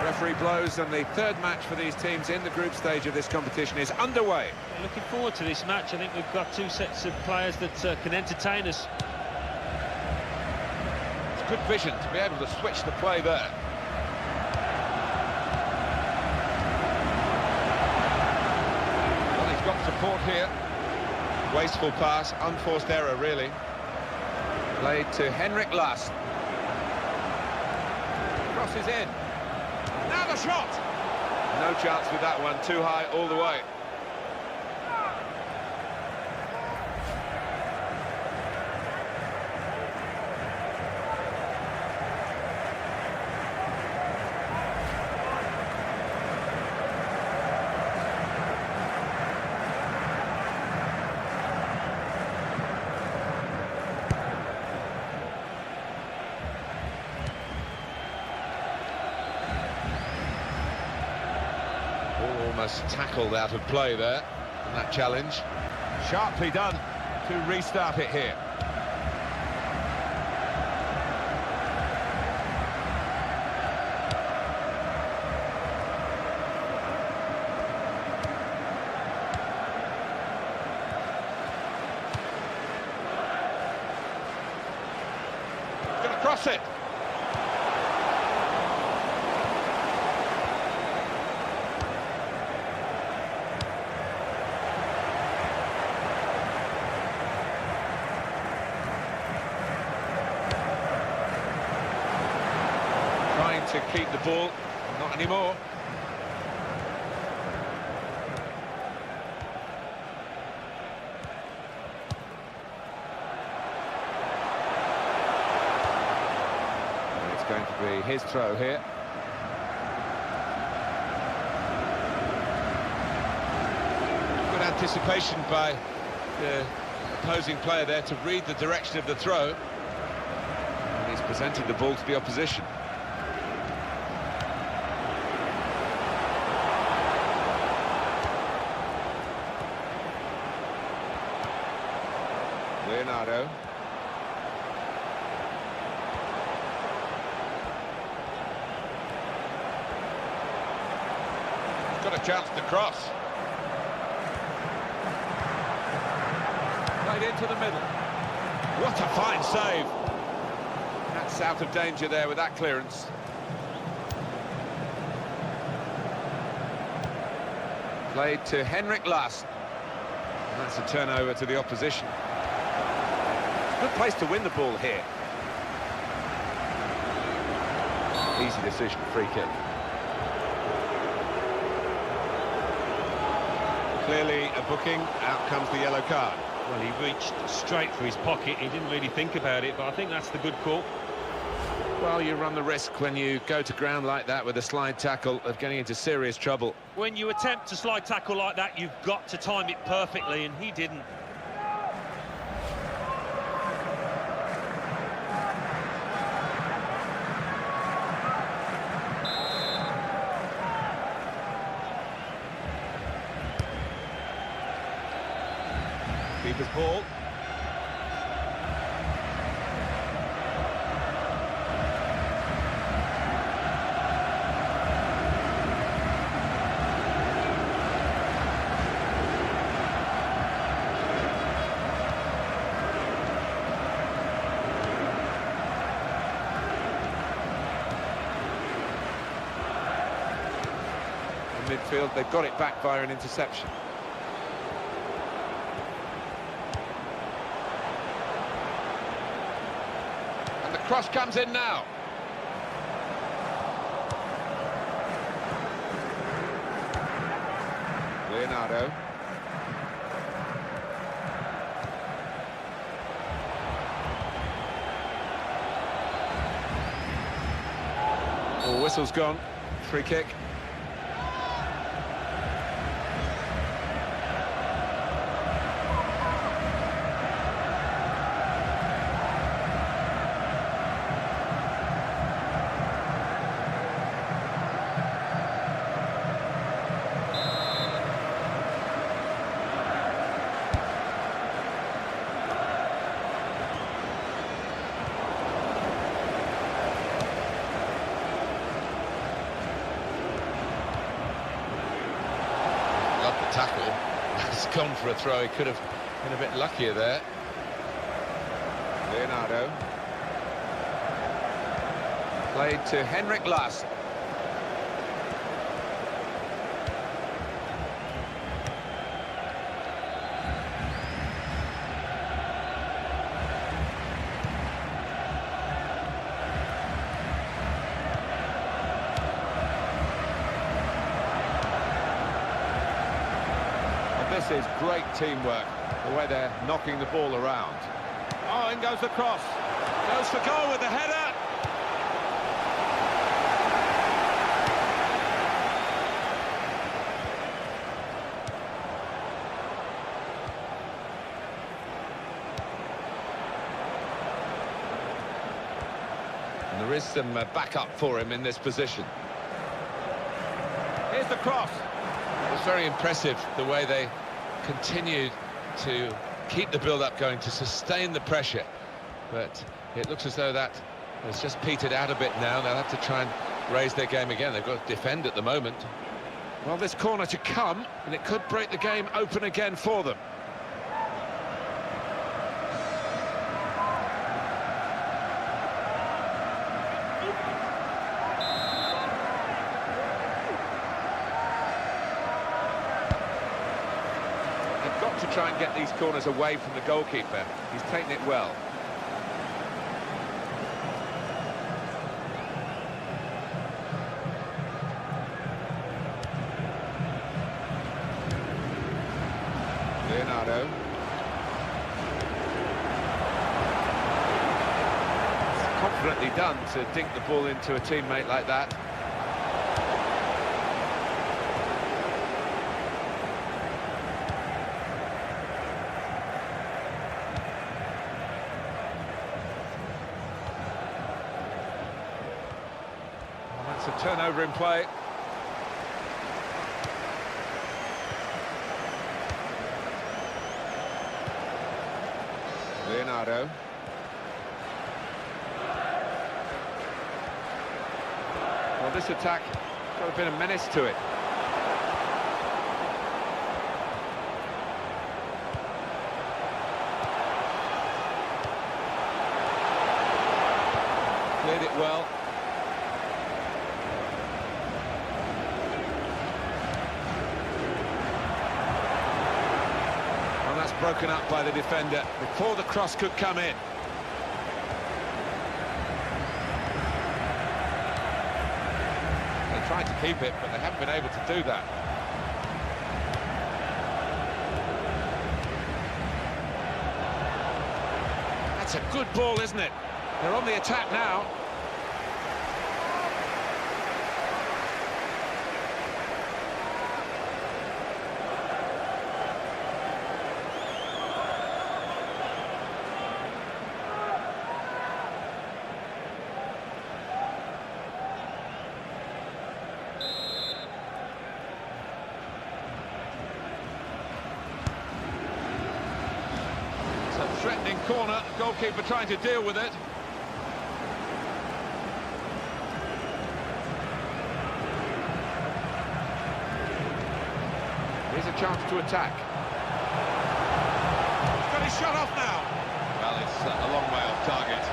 Referee blows, and the third match for these teams in the group stage of this competition is underway. Looking forward to this match. I think we've got two sets of players that can entertain us. It's good vision to be able to switch the play there. Well, he's got support here. Wasteful pass, unforced error, really. Played to Henrik Lass. Crosses in. Now the shot! No chance with that one, too high all the way. Almost tackled out of play there in that challenge. Sharply done to restart it here. Going to cross it. Trying to keep the ball, not anymore. It's going to be his throw here. Good anticipation by the opposing player there to read the direction of the throw. And he's presented the ball to the opposition. Leonardo. He's got a chance to cross. Played into the middle. What a fine save. That's out of danger there with that clearance. Played to Henrik Lass. And that's a turnover to the opposition. Good place to win the ball here. Easy decision, free kick. Clearly a booking, out comes the yellow card. Well, he reached straight for his pocket. He didn't really think about it, but I think that's the good call. Well, you run the risk when you go to ground like that with a slide tackle of getting into serious trouble. When you attempt to slide tackle like that, you've got to time it perfectly, and he didn't. Keeper's ball. In midfield, they've got it back via an interception. Cross comes in now. Leonardo. Oh, whistle's gone. Free kick. Tackle. It's gone for a throw. He could have been a bit luckier there. Leonardo. Played to Henrik Lass. This is great teamwork, the way they're knocking the ball around. Oh, in goes the cross. Goes for goal with the header. And there is some backup for him in this position. Here's the cross. It's very impressive the way they continued to keep the build-up going, to sustain the pressure. But it looks as though that has just petered out a bit now. They'll have to try and raise their game again. They've got to defend at the moment. Well, this corner to come, and it could break the game open again for them. They've got to try and get these corners away from the goalkeeper. He's taken it well. Leonardo. It's confidently done to dink the ball into a teammate like that. Well, that's a turnover in play. Leonardo. Well, this attack got a bit of menace to it. Cleared it well. Broken up by the defender before the cross could come in. They tried to keep it, but they haven't been able to do that. That's a good ball, isn't it? They're on the attack now. Threatening corner, goalkeeper trying to deal with it. Here's a chance to attack. He's got his shot off now. Well, it's a long way off target.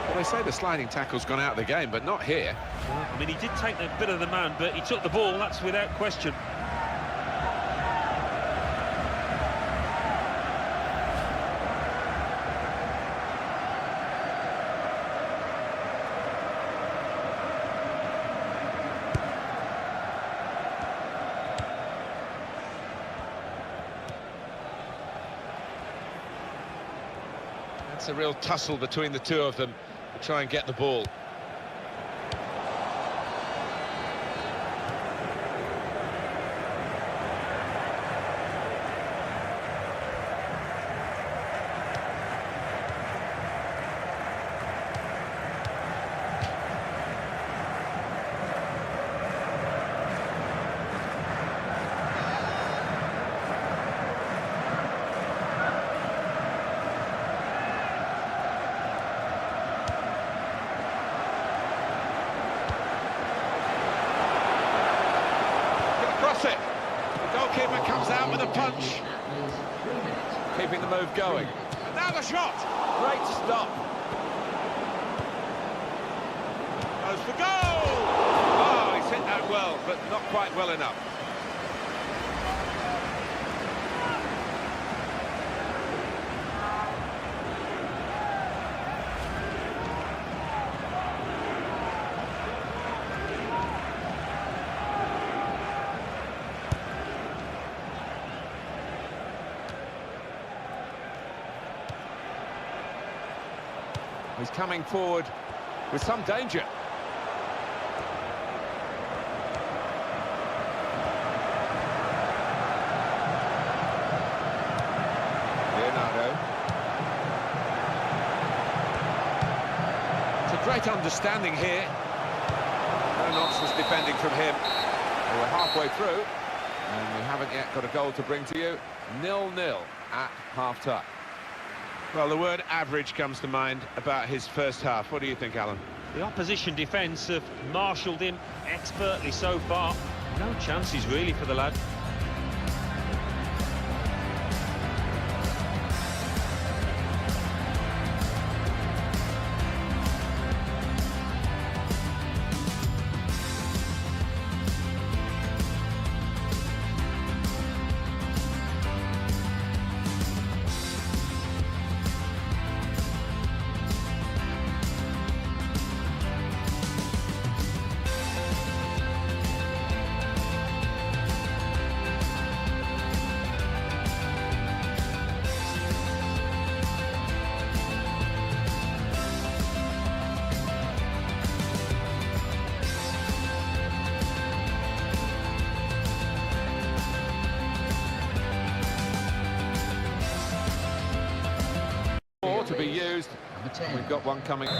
Well, they say the sliding tackle's gone out of the game, but not here. Well, I mean, he did take a bit of the man, but he took the ball, that's without question. It's a real tussle between the two of them to try and get the ball. Keeper comes out with a punch, keeping the move going. And now the shot! Great stop. Goes for goal! Oh, he's hit that well, but not quite well enough. He's coming forward with some danger. Leonardo. It's a great understanding here. No nonsense defending from him. Well, we're halfway through, and we haven't yet got a goal to bring to you. 0-0 at half-time. Well, the word average comes to mind about his first half. What do you think, Alan? The opposition defence have marshalled him expertly so far. No chances really for the lad. To be used. We've got one coming. We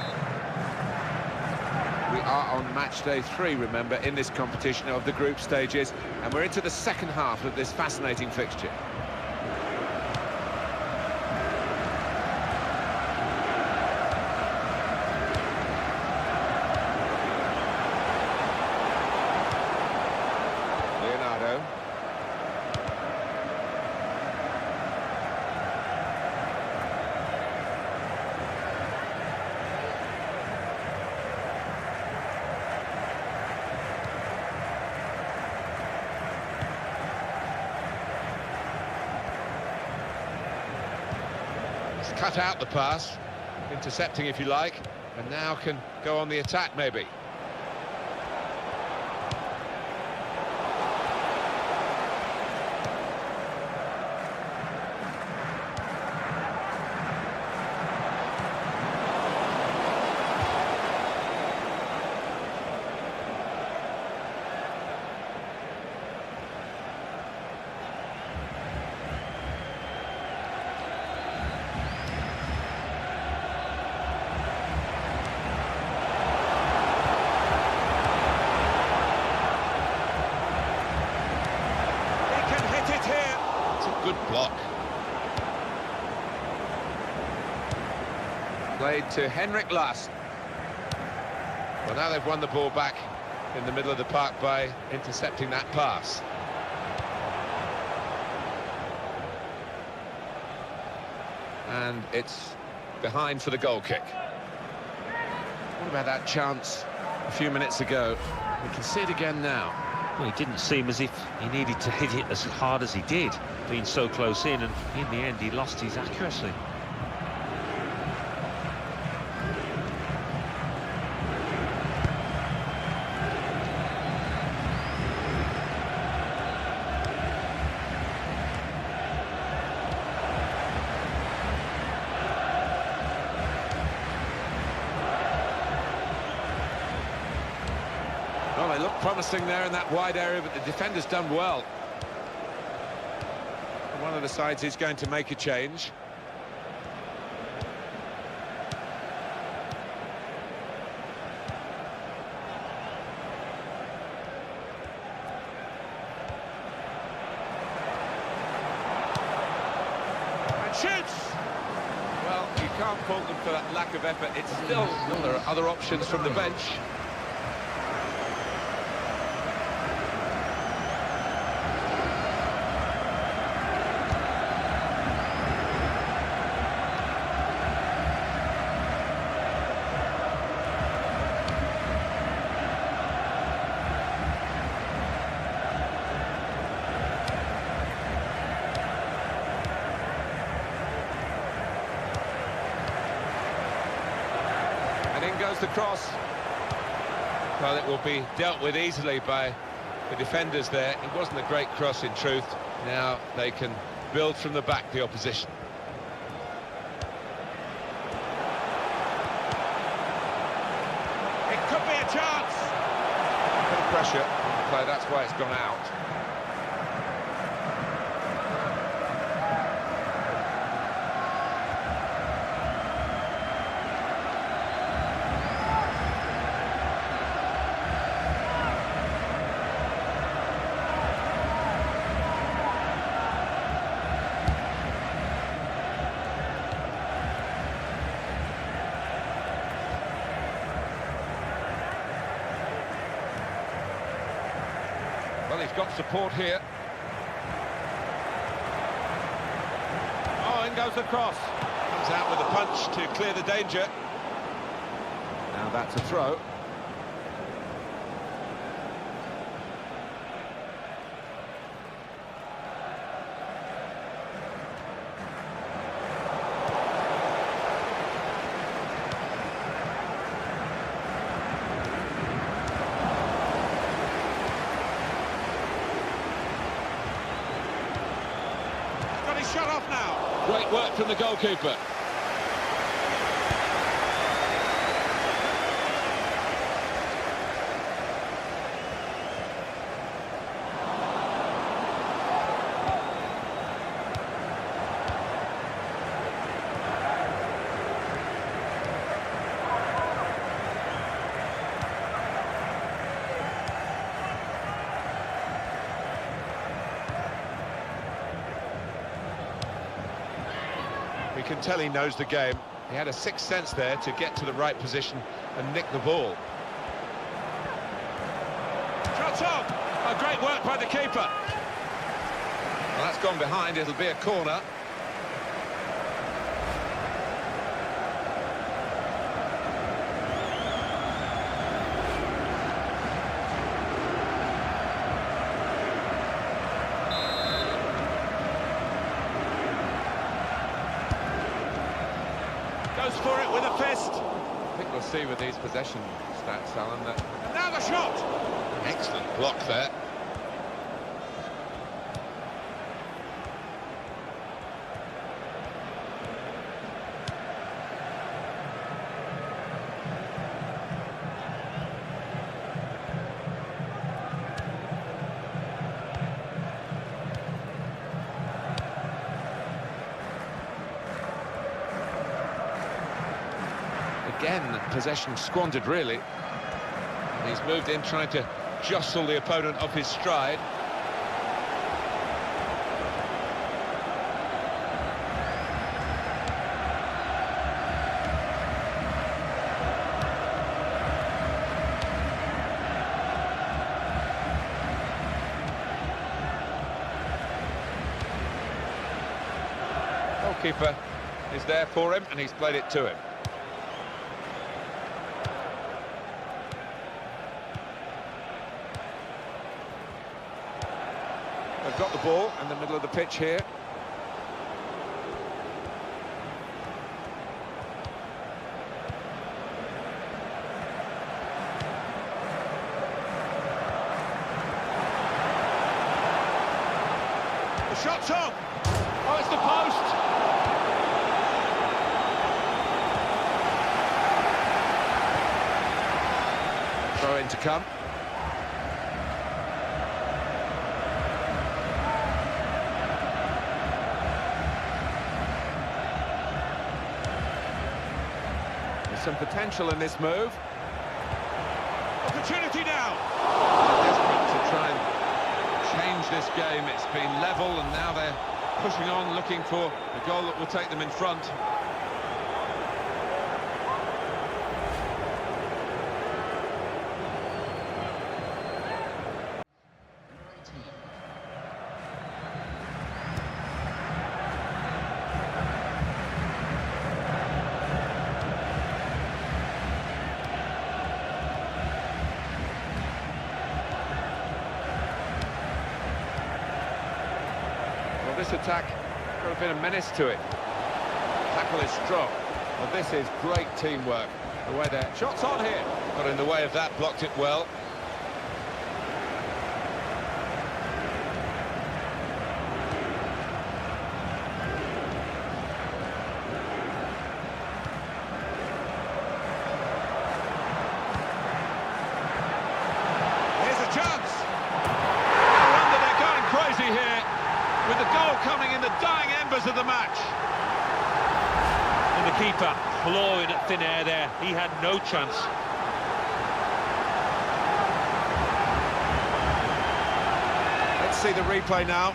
are on match day 3, remember, in this competition of the group stages, and we're into the second half of this fascinating fixture. Leonardo. Cut out the pass, intercepting if you like, and now can go on the attack maybe. Good block. Played to Henrik Larsson. Well, now they've won the ball back in the middle of the park by intercepting that pass. And it's behind for the goal kick. What about that chance a few minutes ago? We can see it again now. Well, it didn't seem as if he needed to hit it as hard as he did, being so close in, and in the end he lost his accuracy. Well, they look promising there in that wide area, but the defender's done well. One of the sides is going to make a change. And shoots! Well, you can't fault them for that lack of effort. It's still... Well, there are other options from the bench. And in goes the cross. Well, it will be dealt with easily by the defenders there. It wasn't a great cross in truth. Now they can build from the back, the opposition. It could be a chance. A bit of pressure on the play, that's why it's gone out. Well, he's got support here. Oh, in goes the cross. Comes out with a punch to clear the danger. Now that's a throw. Got his shot off now. Great work from the goalkeeper. We can tell he knows the game. He had a sixth sense there to get to the right position and nick the ball. Shots on! Oh, great work by the keeper. Well, that's gone behind, it'll be a corner. Goes for it with a fist. I think we'll see with these possession stats, Alan, that... And now the shot. Excellent block there. Again, possession squandered, really. And he's moved in, trying to jostle the opponent off his stride. Goalkeeper is there for him, and he's played it to him. They've got the ball in the middle of the pitch here. The shot's on! Oh, it's the post! Throw in to come. Some potential in this move. Opportunity now. They're desperate to try and change this game. It's been level, and now they're pushing on, looking for a goal that will take them in front. This attack got a bit of menace to it. Tackle is strong. Well, this is great teamwork. The way their shots on here. Got in the way of that, blocked it well. Here's a chance. No wonder they're going crazy here, with the goal coming in the dying embers of the match. And the keeper clawing at thin air there. He had no chance. Let's see the replay now.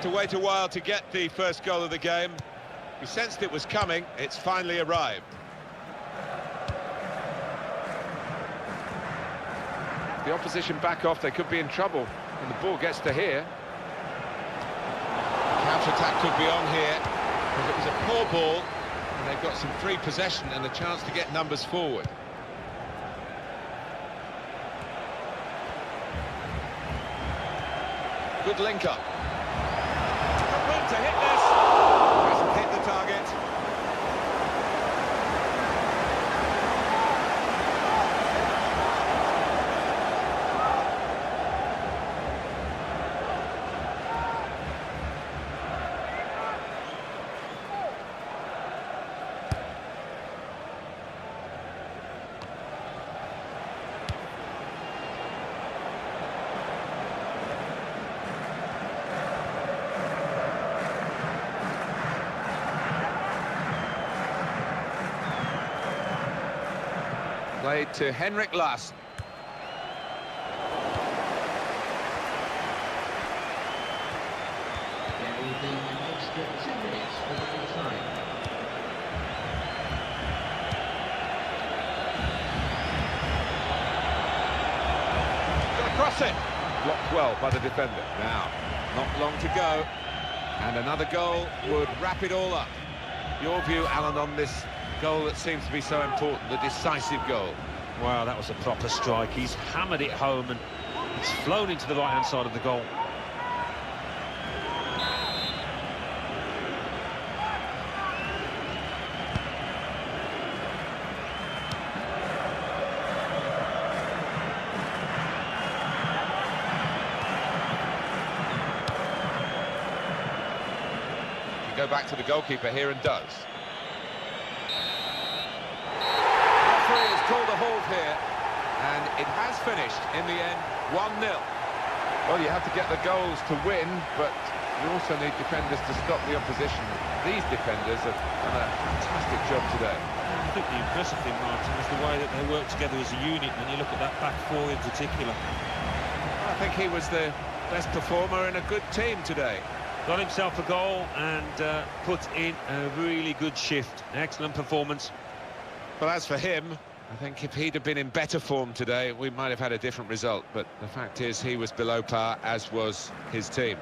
to wait a while to get the first goal of the game. He sensed it was coming, it's finally arrived. The opposition back off, they could be in trouble when the ball gets to here. Counter-attack could be on here, because it was a poor ball, and they've got some free possession and a chance to get numbers forward. Good link-up. Got room to hit this. Hasn't hit the target. Played to Henrik Larsson. There will be an extra 2 minutes for the time. Gonna cross it. Blocked well by the defender. Now, not long to go. And another goal would wrap it all up. Your view, Alan, on this goal that seems to be so important, the decisive goal. Wow, that was a proper strike. He's hammered it home and it's flown into the right-hand side of the goal. You go back to the goalkeeper here and does. Called a halt here, and it has finished in the end 1-0. Well, you have to get the goals to win, but you also need defenders to stop the opposition. These defenders have done a fantastic job today. I think the impressive thing, Martin, is the way that they work together as a unit when you look at that back four in particular. I think he was the best performer in a good team today. Got himself a goal and put in a really good shift. Excellent performance. Well, as for him, I think if he'd have been in better form today, we might have had a different result. But the fact is, he was below par, as was his team.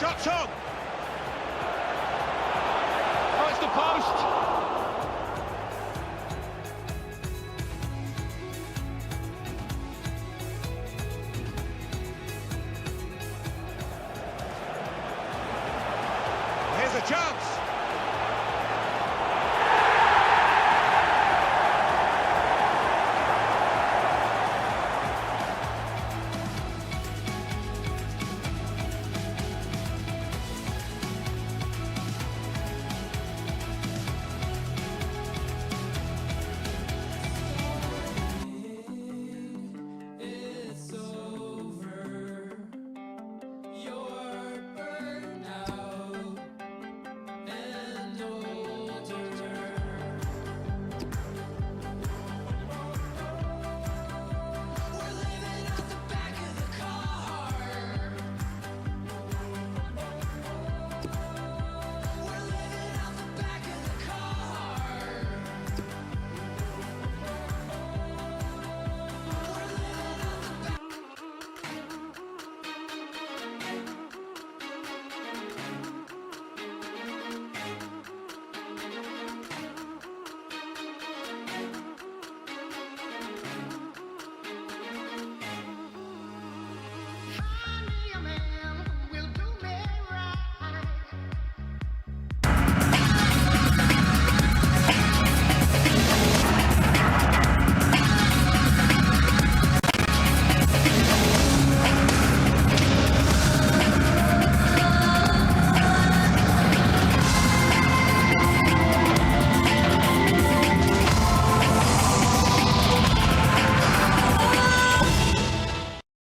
Shot's on! Oh, it's the post! Here's a chance!